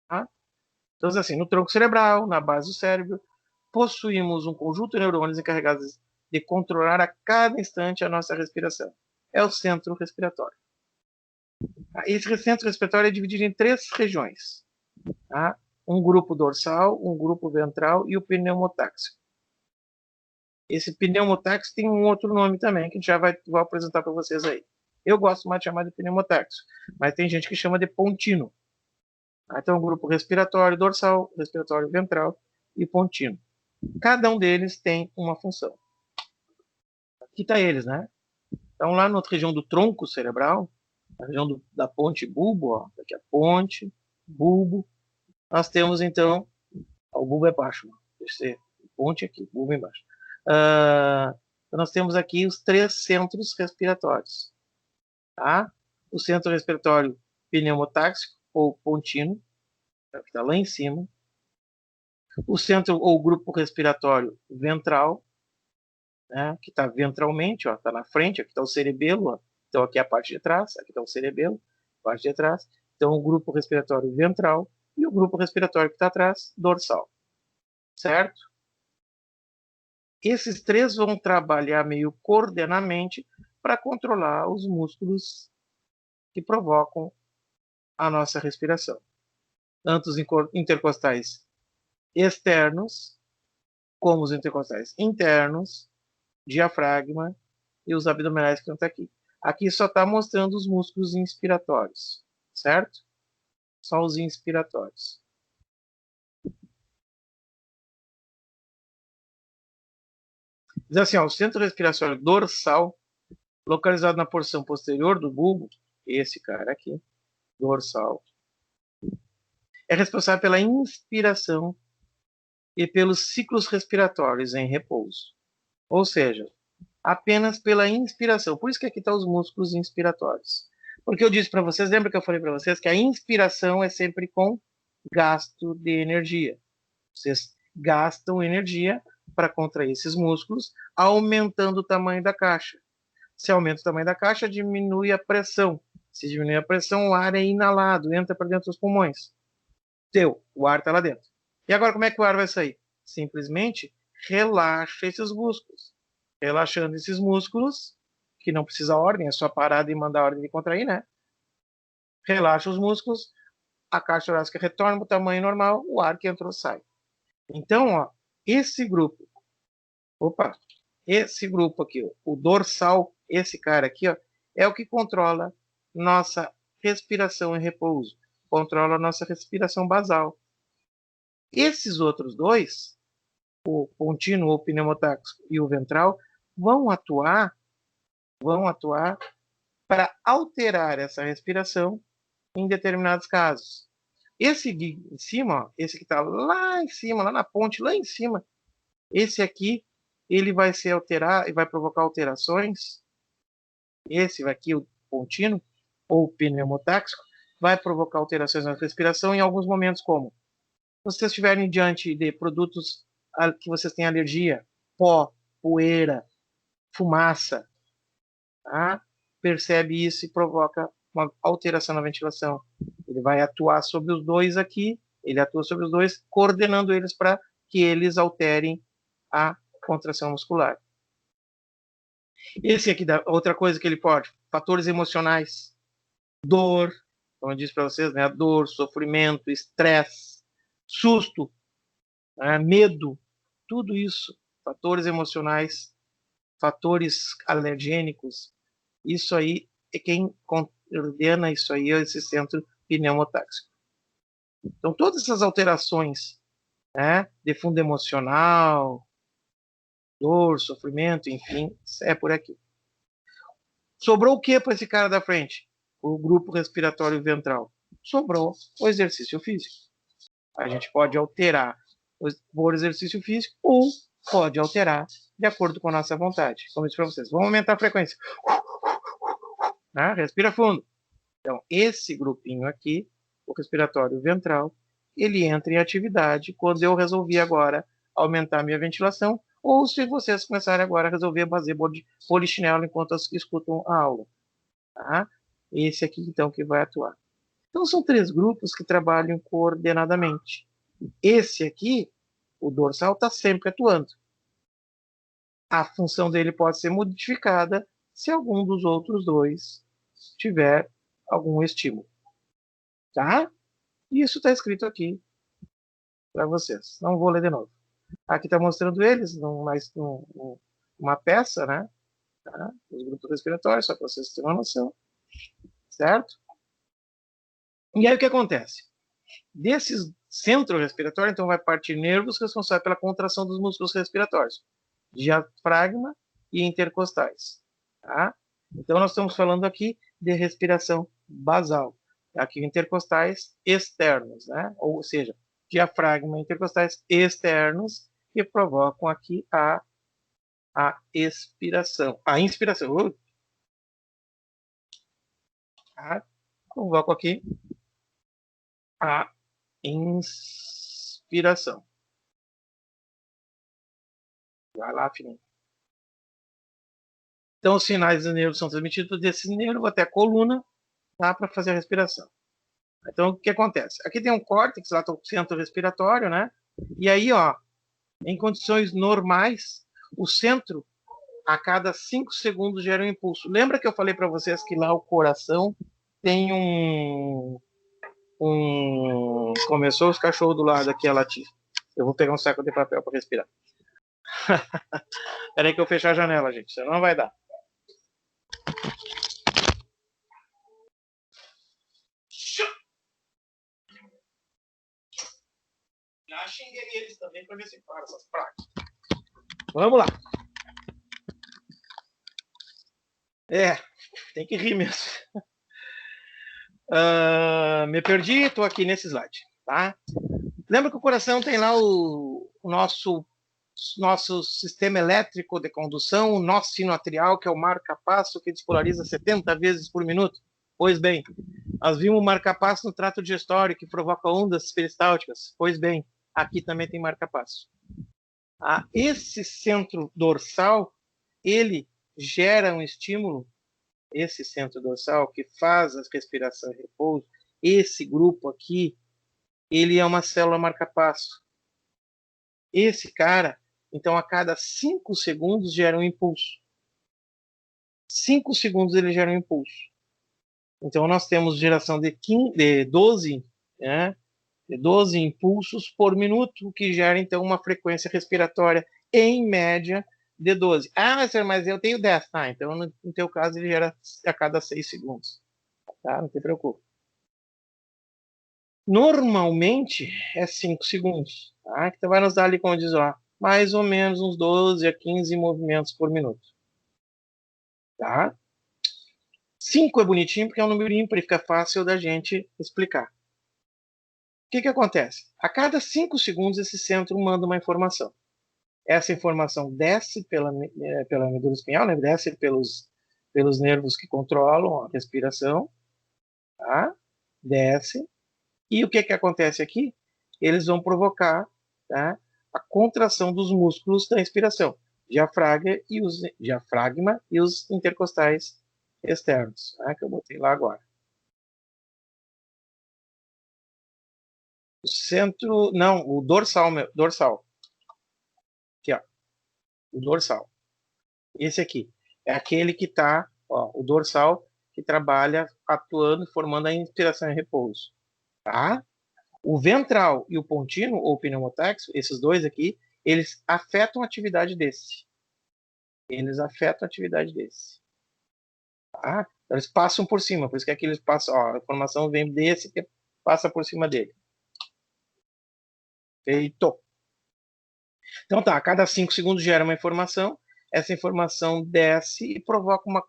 Tá? Então, assim, no tronco cerebral, na base do cérebro, possuímos um conjunto de neurônios encarregados de controlar a cada instante a nossa respiração. É o centro respiratório. Esse centro respiratório é dividido em 3 regiões. Tá? Um grupo dorsal, um grupo ventral e o pneumotáxico. Esse pneumotáxico tem um outro nome também, que a gente já vai apresentar para vocês aí. Eu gosto mais de chamar de pneumotáxico, mas tem gente que chama de pontino. Então, o grupo respiratório dorsal, respiratório ventral e pontino. Cada um deles tem uma função. Aqui está eles, né? Então, lá na região do tronco cerebral, na região da ponte bulbo, ó, aqui a ponte, bulbo, nós temos, então, o bulbo é baixo, ponte aqui, bulbo embaixo. Então nós temos aqui os 3 centros respiratórios. Tá? O centro respiratório pneumotáxico, ou pontino, que está lá em cima. O centro ou grupo respiratório ventral, né, que está ventralmente, está na frente, aqui está o cerebelo, ó. Então aqui é a parte de trás, aqui está o cerebelo, parte de trás. Então o grupo respiratório ventral e o grupo respiratório que está atrás, dorsal. Certo? Esses 3 vão trabalhar meio coordenadamente para controlar os músculos que provocam a nossa respiração. Tanto os intercostais externos, como os intercostais internos, diafragma e os abdominais que estão aqui. Aqui só está mostrando os músculos inspiratórios, certo? Só os inspiratórios. Diz assim, ó, o centro respiratório dorsal, localizado na porção posterior do bulbo, esse cara aqui, dorsal, é responsável pela inspiração e pelos ciclos respiratórios em repouso. Ou seja, apenas pela inspiração. Por isso que aqui estão os músculos inspiratórios. Porque eu disse para vocês, lembra que eu falei para vocês que a inspiração é sempre com gasto de energia. Vocês gastam energia para contrair esses músculos, aumentando o tamanho da caixa. Se aumenta o tamanho da caixa, diminui a pressão. Se diminui a pressão, o ar é inalado, entra para dentro dos pulmões. O ar está lá dentro. E agora, como é que o ar vai sair? Simplesmente relaxa esses músculos. Relaxando esses músculos, que não precisa ordem, é só parar e mandar a ordem de contrair, né? Relaxa os músculos, a caixa torácica retorna para o tamanho normal, o ar que entrou sai. Então, ó, esse grupo aqui, o dorsal, esse cara aqui, ó, é o que controla nossa respiração em repouso, controla a nossa respiração basal. Esses outros 2, o contínuo, o pneumotáxico e o ventral, vão atuar para alterar essa respiração em determinados casos. Esse aqui em cima, ó, esse que está lá em cima, lá na ponte, lá em cima, esse aqui, ele vai se alterar e vai provocar alterações. Esse aqui, o contínuo, ou pneumotáxico, vai provocar alterações na respiração em alguns momentos, como se vocês estiverem diante de produtos que vocês têm alergia, pó, poeira, fumaça, tá? Percebe isso e provoca uma alteração na ventilação. Ele vai atuar sobre os dois aqui, ele atua sobre os dois, coordenando eles para que eles alterem a contração muscular. Esse aqui, outra coisa que ele pode, fatores emocionais, dor, como eu disse para vocês, né? Dor, sofrimento, estresse, susto, né? Medo, tudo isso, fatores emocionais, fatores alergênicos, isso aí é quem coordena isso aí, é esse centro pneumotáxico. Então, todas essas alterações, né, de fundo emocional, dor, sofrimento, enfim, é por aqui. Sobrou o que para esse cara da frente? O grupo respiratório ventral. Sobrou o exercício físico. A gente pode alterar por exercício físico ou pode alterar de acordo com a nossa vontade. Como eu disse para vocês, vamos aumentar a frequência. Né? Respira fundo. Então, esse grupinho aqui, o respiratório ventral, ele entra em atividade quando eu resolvi agora aumentar a minha ventilação, ou se vocês começarem agora a resolver fazer polichinelo enquanto escutam a aula. Tá? Esse aqui, então, que vai atuar. Então, são 3 grupos que trabalham coordenadamente. Esse aqui, o dorsal, está sempre atuando. A função dele pode ser modificada se algum dos outros 2 tiver algum estímulo. Tá? E isso está escrito aqui para vocês. Não vou ler de novo. Aqui está mostrando eles numa peça, né? Tá? Os grupos respiratórios, só para vocês terem uma noção. Certo? E aí o que acontece? Desses centro respiratório, então vai partir nervos responsáveis pela contração dos músculos respiratórios, diafragma e intercostais. Tá? Então nós estamos falando aqui de respiração basal. Aqui intercostais externos, né? Ou seja, diafragma e intercostais externos que provocam aqui a expiração. A inspiração. Tá? Convoco aqui a inspiração. Vai lá, fininho. Então, os sinais do nervo são transmitidos desse nervo até a coluna, tá, para fazer a respiração. Então, o que acontece? Aqui tem um córtex, lá está o centro respiratório, né? E aí, ó, em condições normais, o centro, a cada 5 segundos, gera um impulso. Lembra que eu falei para vocês que lá o coração tem Começou os cachorros do lado aqui a latir. Eu vou pegar um saco de papel para respirar. Peraí que eu fechar a janela, gente. Senão não vai dar. Já xinguei eles também para ver se para essas pragas. Vamos lá. Tem que rir mesmo. Me perdi, estou aqui nesse slide. Tá? Lembra que o coração tem lá o nosso sistema elétrico de condução, o nosso sino atrial, que é o marca-passo, que despolariza 70 vezes por minuto. Pois bem, nós vimos o marca-passo no trato digestório, que provoca ondas peristálticas. Pois bem, aqui também tem marca-passo. Esse centro dorsal, ele gera um estímulo, esse centro dorsal, que faz a respiração e repouso, esse grupo aqui, ele é uma célula marca-passo. Esse cara, então, a cada 5 segundos gera um impulso. 5 segundos ele gera um impulso. Então, nós temos geração de 12, né? De 12 impulsos por minuto, o que gera, então, uma frequência respiratória, em média, de 12. Mas eu tenho 10. Então, no teu caso, ele gera a cada 6 segundos. Tá? Não te preocupe. Normalmente, é 5 segundos. Tá? Que vai nos dar ali, como diz, ó, mais ou menos uns 12 a 15 movimentos por minuto. Tá? 5 é bonitinho porque é um número ímpar e fica fácil da gente explicar. O que acontece? A cada 5 segundos esse centro manda uma informação. Essa informação desce pela medula espinhal, né? Desce pelos nervos que controlam a respiração. Tá? Desce. E o que acontece aqui? Eles vão provocar, tá, a contração dos músculos da respiração. diafragma e os intercostais externos, né, que eu botei lá agora. O centro, não, o dorsal, dorsal. Aqui, ó, o dorsal. Esse aqui é aquele que está, o dorsal, que trabalha atuando, formando a inspiração e repouso, tá? O ventral e o contínuo, ou pneumotaxo, esses dois aqui, eles afetam a atividade desse. Eles afetam a atividade desse. Tá? Então, eles passam por cima, por isso que aqui eles passam, ó, a informação vem desse que passa por cima dele. Feito. Então tá, a cada 5 segundos gera uma informação, essa informação desce e provoca uma...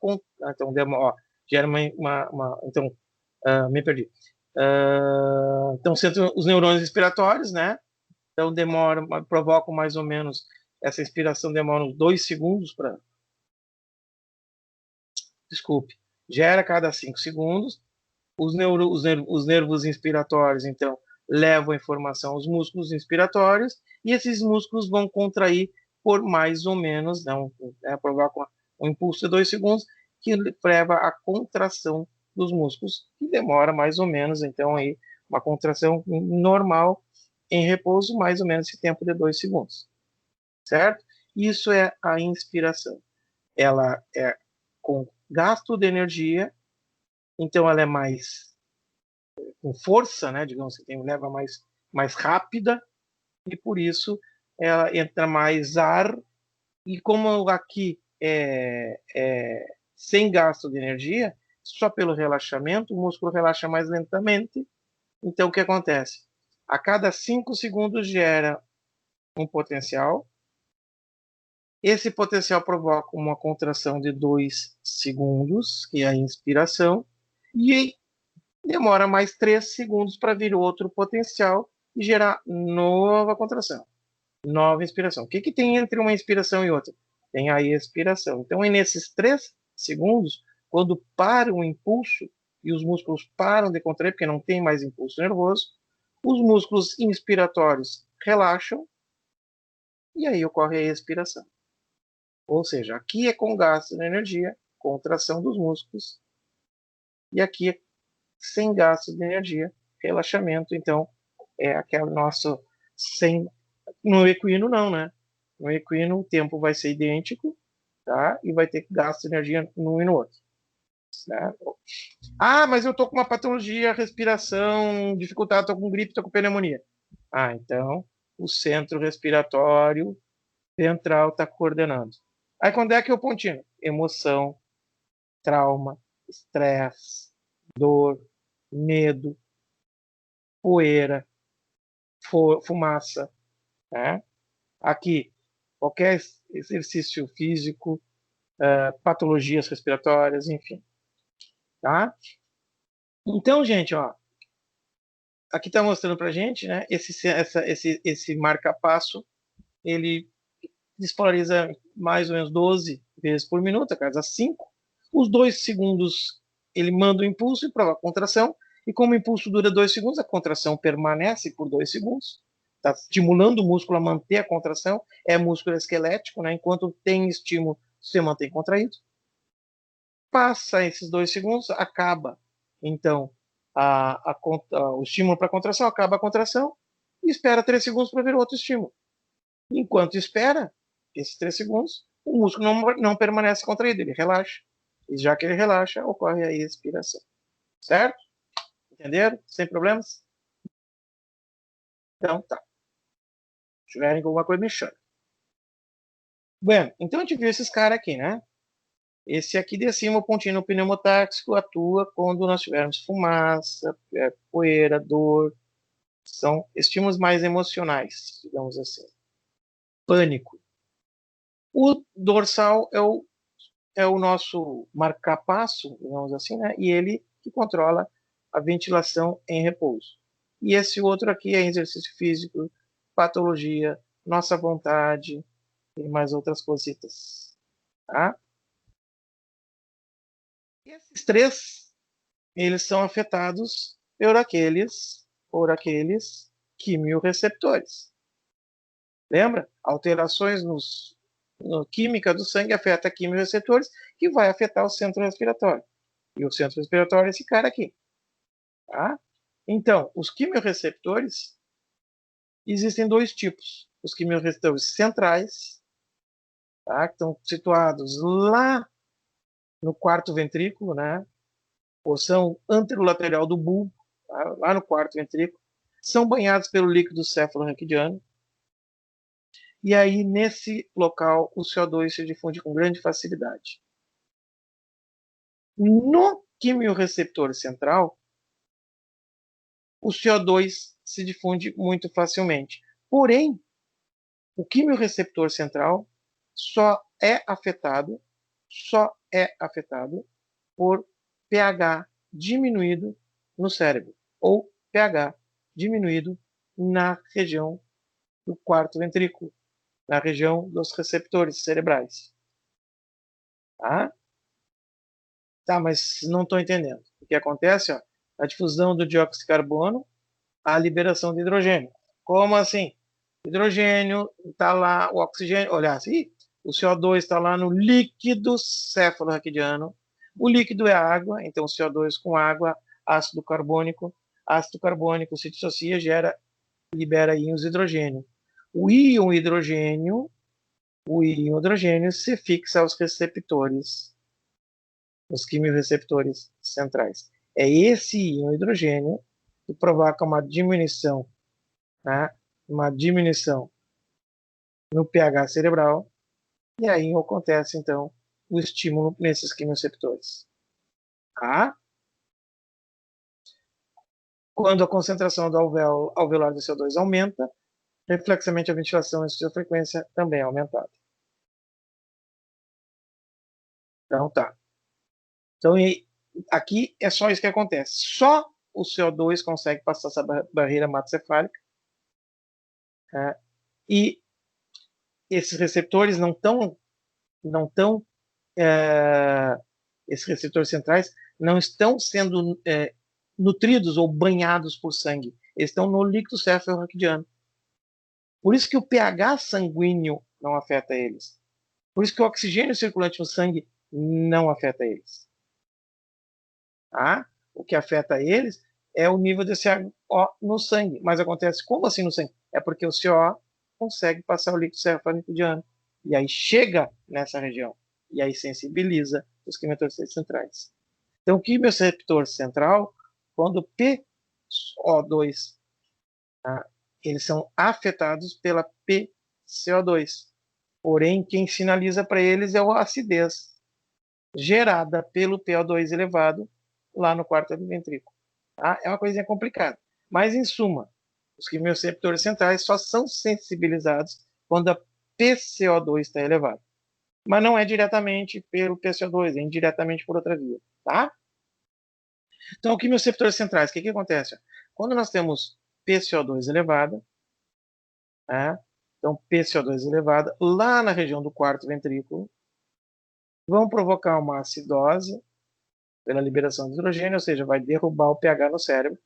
Então, ó, gera então, me perdi. Então, os neurônios respiratórios, né? Então, provocam mais ou menos, essa inspiração demora uns 2 segundos para... Desculpe. Gera a cada 5 segundos. Os nervos inspiratórios, então, levam a informação aos músculos inspiratórios e esses músculos vão contrair por mais ou menos, provoca um impulso de 2 segundos que leva à contração dos músculos, que demora mais ou menos, então, aí, uma contração normal em repouso, mais ou menos esse tempo de 2 segundos. Certo? Isso é a inspiração. Ela é com gasto de energia, então ela é mais com força, né, digamos que leva mais rápida, e por isso ela entra mais ar, e como aqui é sem gasto de energia, só pelo relaxamento, o músculo relaxa mais lentamente, então o que acontece? A cada 5 segundos gera um potencial, esse potencial provoca uma contração de 2 segundos, que é a inspiração, e demora mais 3 segundos para vir outro potencial e gerar nova contração, nova inspiração. O que tem entre uma inspiração e outra? Tem a expiração. Então, é nesses 3 segundos, quando para o impulso e os músculos param de contrair, porque não tem mais impulso nervoso, os músculos inspiratórios relaxam e aí ocorre a expiração. Ou seja, aqui é com gasto de energia, contração dos músculos, e aqui é sem gasto de energia, relaxamento. Então, é aquele nosso sem... No equino, não, né? No equino, o tempo vai ser idêntico, tá? E vai ter gasto de energia num e no outro. Né? Ah, mas eu tô com uma patologia, respiração dificultada, tô com gripe, tô com pneumonia. Ah, então, o centro respiratório ventral está coordenando. Aí, quando é que eu pontinho? Emoção, trauma, estresse, dor, medo, poeira, fumaça, né? Aqui, qualquer exercício físico, patologias respiratórias, enfim, tá? Então, gente, ó, aqui está mostrando para gente, né? Esse marca-passo, ele despolariza mais ou menos 12 vezes por minuto, a cada 5. Os 2 segundos ele manda o impulso e provoca a contração, e como o impulso dura 2 segundos, a contração permanece por 2 segundos, está estimulando o músculo a manter a contração, é músculo esquelético, né? Enquanto tem estímulo, você mantém contraído. Passa esses 2 segundos, acaba, então, o estímulo para a contração, acaba a contração, e espera 3 segundos para ver outro estímulo. Enquanto espera esses 3 segundos, o músculo não permanece contraído, ele relaxa. E já que ele relaxa, ocorre a expiração. Certo? Entenderam? Sem problemas? Então, tá. Se tiverem alguma coisa, me chama. Bem, então a gente viu esses caras aqui, né? Esse aqui de cima, o pontinho pneumotáxico, atua quando nós tivermos fumaça, poeira, dor. São estímulos mais emocionais, digamos assim. Pânico. O dorsal é o nosso marca-passo, digamos assim, né? E ele que controla a ventilação em repouso. E esse outro aqui é exercício físico, patologia, nossa vontade e mais outras cositas. Tá? E esses 3, eles são afetados por aqueles quimiorreceptores. Lembra? Alterações química do sangue afeta quimiorreceptores, que vai afetar o centro respiratório. E o centro respiratório é esse cara aqui. Tá? Então, os quimiorreceptores, existem dois tipos. Os quimiorreceptores centrais, tá? Que estão situados lá no quarto ventrículo, né? Porção anterolateral do bulbo, tá? Lá no quarto ventrículo, são banhados pelo líquido cefalorraquidiano. E aí, nesse local, o CO2 se difunde com grande facilidade. No quimiorreceptor central, o CO2 se difunde muito facilmente. Porém, o quimiorreceptor central só é afetado por pH diminuído no cérebro, ou pH diminuído na região do quarto ventrículo, na região dos receptores cerebrais. Tá? Tá, mas não estou entendendo. O que acontece? Ó, a difusão do dióxido de carbono, a liberação de hidrogênio. Como assim? Hidrogênio está lá, o oxigênio, olha assim, o CO2 está lá no líquido cefalorraquidiano. O líquido é água, então CO2 com água, ácido carbônico se dissocia, libera íons hidrogênio. O íon hidrogênio se fixa aos receptores, os quimiorreceptores centrais. É esse íon hidrogênio que provoca uma diminuição, né? Uma diminuição no pH cerebral, e aí acontece, então, o estímulo nesses quimiorreceptores. Tá? Quando a concentração do alveolar do CO2 aumenta, reflexamente a ventilação e sua frequência também é aumentada. Então, tá. Então, aqui é só isso que acontece. Só o CO2 consegue passar essa barreira hematocefálica, né? E esses receptores esses receptores centrais não estão sendo nutridos ou banhados por sangue. Eles estão no líquido cefalorraquidiano. Por isso que o pH sanguíneo não afeta eles. Por isso que o oxigênio circulante no sangue não afeta eles. Tá? O que afeta eles é o nível de CO no sangue. Mas acontece como assim no sangue? É porque o CO consegue passar o líquido cefalorraquidiano. E aí chega nessa região. E aí sensibiliza os quimiorreceptores centrais. Então, o quimiorreceptor central, quando o PCO2, tá, eles são afetados pela PCO2. Porém, quem sinaliza para eles é a acidez gerada pelo PO2 elevado lá no quarto ventrículo. Tá? É uma coisinha complicada. Mas, em suma, os quimiorreceptores centrais só são sensibilizados quando a PCO2 está elevada. Mas não é diretamente pelo PCO2, é indiretamente por outra via. Tá? Então, quimiorreceptores centrais, o que acontece? Quando nós temos PCO2 elevada, né? Então PCO2 elevada, lá na região do quarto ventrículo, vão provocar uma acidose pela liberação de hidrogênio, ou seja, vai derrubar o pH no cérebro.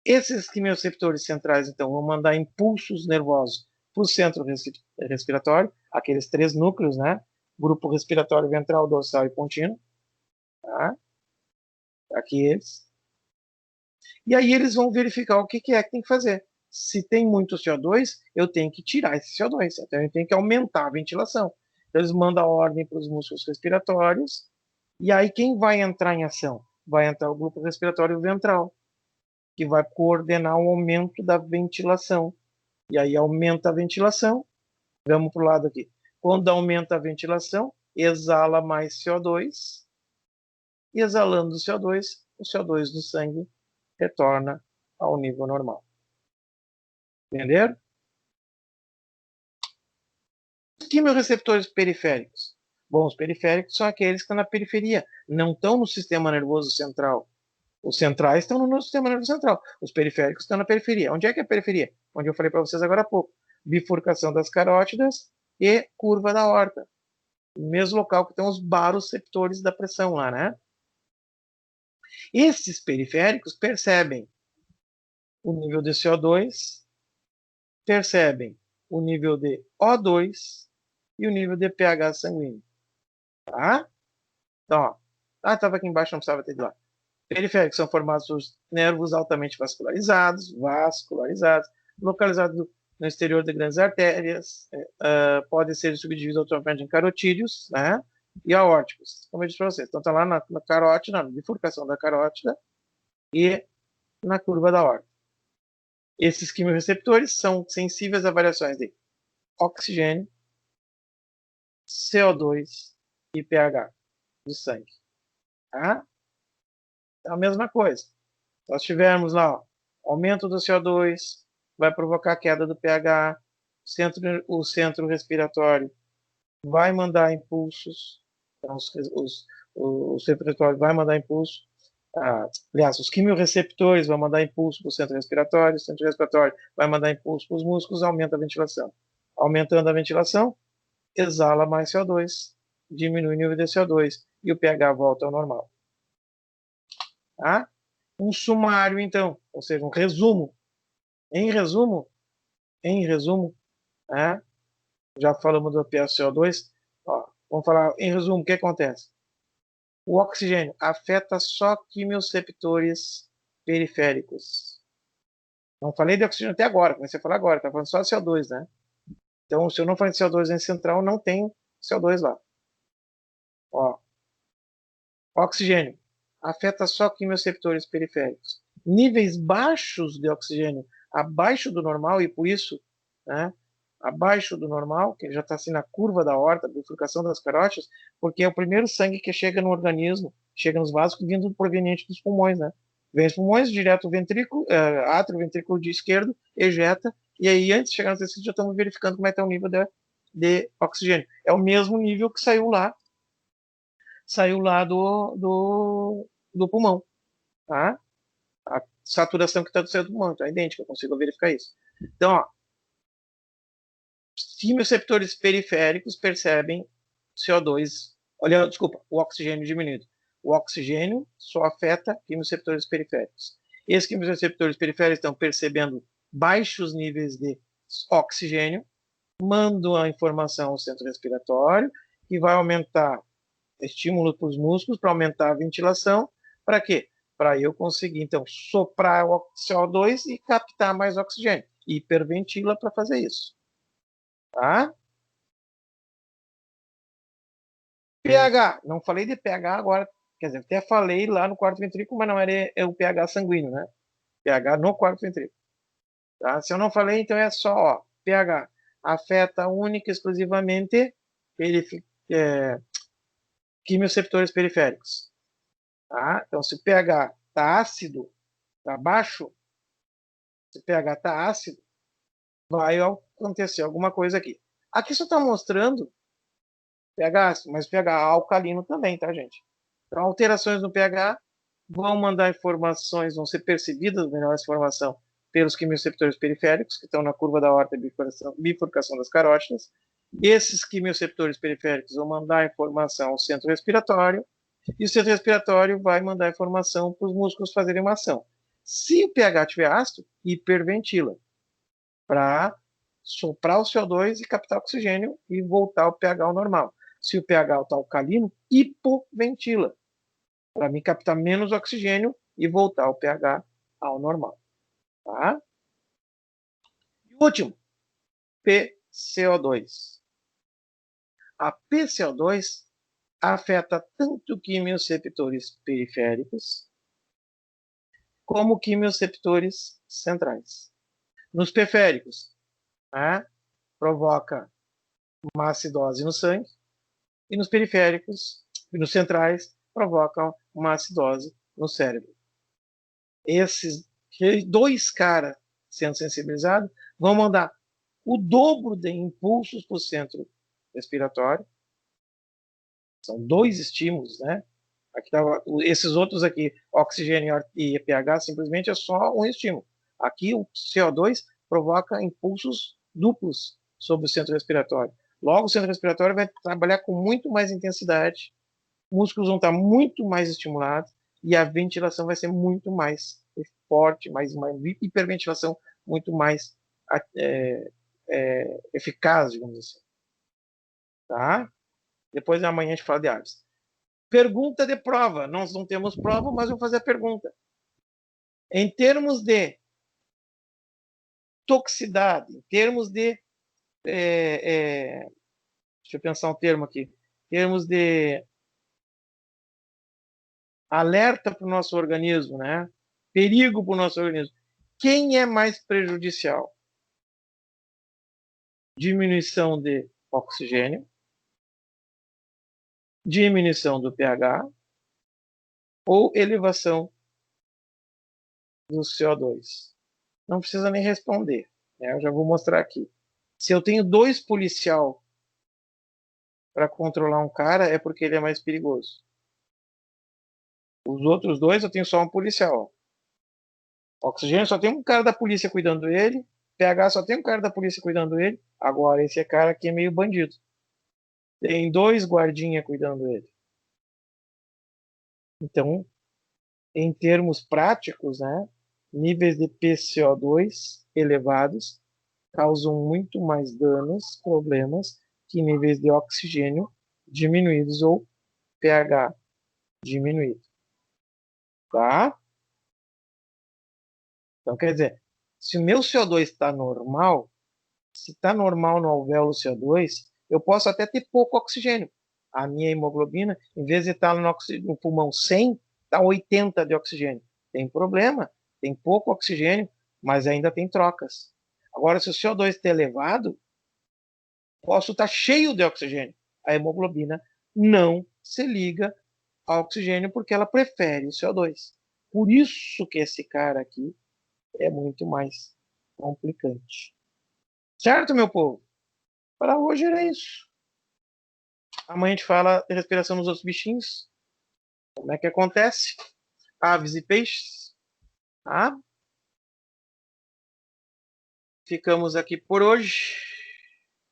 Esses quimiorreceptores centrais, então, vão mandar impulsos nervosos para o centro respiratório, aqueles três núcleos, né? Grupo respiratório ventral, dorsal e contínuo. Tá? Aqui eles. E aí eles vão verificar o que é que tem que fazer. Se tem muito CO2, eu tenho que tirar esse CO2. Então eu tenho que aumentar a ventilação. Então eles mandam a ordem para os músculos respiratórios. E aí quem vai entrar em ação? Vai entrar o grupo respiratório ventral, que vai coordenar o aumento da ventilação. E aí aumenta a ventilação. Vamos para o lado aqui. Quando aumenta a ventilação, exala mais CO2. E exalando o CO2 do sangue retorna ao nível normal. Entenderam? Os quimiorreceptores periféricos. Bom, os periféricos são aqueles que estão na periferia, não estão no sistema nervoso central. Os centrais estão no nosso sistema nervoso central. Os periféricos estão na periferia. Onde é que é a periferia? Onde eu falei para vocês agora há pouco. Bifurcação das carótidas e curva da aorta. No mesmo local que estão os baroreceptores da pressão lá, né? Esses periféricos percebem o nível de CO2, percebem o nível de O2 e o nível de pH sanguíneo. Tá? Então, ó. Estava aqui embaixo, não precisava ter de lá. Periféricos são formados por nervos altamente vascularizados, localizados no exterior de grandes artérias, podem ser subdivididos automaticamente em carotídeos, né? E aórticos, como eu disse para vocês. Então, está lá na carótida, na bifurcação da carótida e na curva da aorta. Esses quimiorreceptores são sensíveis a variações de oxigênio, CO2 e pH do sangue. Tá? É a mesma coisa. Se nós tivermos lá, ó, aumento do CO2, vai provocar queda do pH, o centro respiratório vai mandar impulsos, então o centro respiratório vai mandar impulso, aliás, os quimiorreceptores vão mandar impulso para o centro respiratório vai mandar impulso para os músculos, aumenta a ventilação. Aumentando a ventilação, exala mais CO2, diminui o nível de CO2 e o pH volta ao normal. Tá? Um sumário, então, ou seja, um resumo. Em resumo, né? Já falamos do PaCO2. Ó, vamos falar, em resumo, o que acontece? O oxigênio afeta só quimiorreceptores periféricos. Não falei de oxigênio até agora, comecei a falar agora, tá falando só de CO2, né? Então, se eu não falei de CO2 em central, não tem CO2 lá. Ó, oxigênio afeta só quimiorreceptores periféricos. Níveis baixos de oxigênio, abaixo do normal, e por isso, né, abaixo do normal, que já está assim na curva da aorta, bifurcação das carótidas, porque é o primeiro sangue que chega no organismo, chega nos vasos, vindo proveniente dos pulmões, né? Vem dos pulmões, direto ao ventrículo, átrio, ventrículo de esquerdo, ejeta, e aí antes de chegar no tecido já estamos verificando como é que está o nível de oxigênio. É o mesmo nível que saiu lá do pulmão, tá? A saturação que está do seu pulmão, então é idêntica, eu consigo verificar isso. Então, ó, os quimiorreceptores periféricos percebem CO2, olha, desculpa, o oxigênio diminuído. O oxigênio só afeta quimiorreceptores periféricos. Esses quimiorreceptores periféricos estão percebendo baixos níveis de oxigênio, mandam a informação ao centro respiratório, que vai aumentar estímulo para os músculos, para aumentar a ventilação. Para quê? Para eu conseguir, então, soprar o CO2 e captar mais oxigênio. Hiperventila para fazer isso. Tá? pH. Não falei de pH agora. Quer dizer, até falei lá no quarto ventrículo, mas não era o pH sanguíneo, né? pH no quarto ventrículo. Tá? Se eu não falei, então é só, ó, pH. Afeta única e exclusivamente quimiorreceptores periféricos. Tá? Então, se o pH está ácido, está baixo, se o pH está ácido, vai acontecer alguma coisa aqui. Aqui só está mostrando pH ácido, mas pH alcalino também, tá, gente? Então, alterações no pH vão mandar informações, vão ser percebidas, melhor essa informação, pelos quimiorreceptores periféricos, que estão na curva da aorta e bifurcação das carótidas. Esses quimiorreceptores periféricos vão mandar informação ao centro respiratório, e o centro respiratório vai mandar informação para os músculos fazerem uma ação. Se o pH estiver ácido, hiperventila, para soprar o CO2 e captar oxigênio e voltar ao pH ao normal. Se o pH está alcalino, hipoventila, para mim captar menos oxigênio e voltar ao pH ao normal. Tá? E o último, PCO2. A PCO2 afeta tanto quimiorreceptores periféricos como quimiorreceptores centrais. Nos periféricos, né, provoca uma acidose no sangue, e nos periféricos, e nos centrais, provocam uma acidose no cérebro. Esses dois caras sendo sensibilizados vão mandar o dobro de impulsos para o centro respiratório. São dois estímulos, né? Aqui esses outros aqui, oxigênio e pH, simplesmente é só um estímulo. Aqui o CO2 provoca impulsos duplos sobre o centro respiratório. Logo, o centro respiratório vai trabalhar com muito mais intensidade, músculos vão estar muito mais estimulados e a ventilação vai ser muito mais forte, mais hiperventilação muito mais eficaz, digamos assim. Tá? Depois amanhã a gente fala de aves. Pergunta de prova. Nós não temos prova, mas vou fazer a pergunta. Em termos de toxicidade, em termos de... deixa eu pensar um termo aqui. Em termos de alerta para o nosso organismo, né? Perigo para o nosso organismo. Quem é mais prejudicial? Diminuição de oxigênio, diminuição do pH ou elevação do CO2? Não precisa nem responder, né? Eu já vou mostrar aqui. Se eu tenho 2 policial para controlar um cara, é porque ele é mais perigoso. Os outros 2 eu tenho só um policial. Oxigênio só tem um cara da polícia cuidando dele, pH só tem um cara da polícia cuidando dele. Agora esse cara aqui é meio bandido. Tem 2 guardinha cuidando dele. Então, em termos práticos, né, níveis de PCO2 elevados causam muito mais danos, problemas, que níveis de oxigênio diminuídos ou pH diminuído. Tá? Então, quer dizer, se o meu CO2 está normal, se está normal no alvéolo CO2, eu posso até ter pouco oxigênio. A minha hemoglobina, em vez de estar no pulmão 100, está 80 de oxigênio. Tem problema, tem pouco oxigênio, mas ainda tem trocas. Agora, se o CO2 está elevado, posso estar cheio de oxigênio. A hemoglobina não se liga ao oxigênio porque ela prefere o CO2. Por isso que esse cara aqui é muito mais complicante. Certo, meu povo? Para hoje era isso. Amanhã a gente fala de respiração nos outros bichinhos. Como é que acontece? Aves e peixes. Tá? Ficamos aqui por hoje.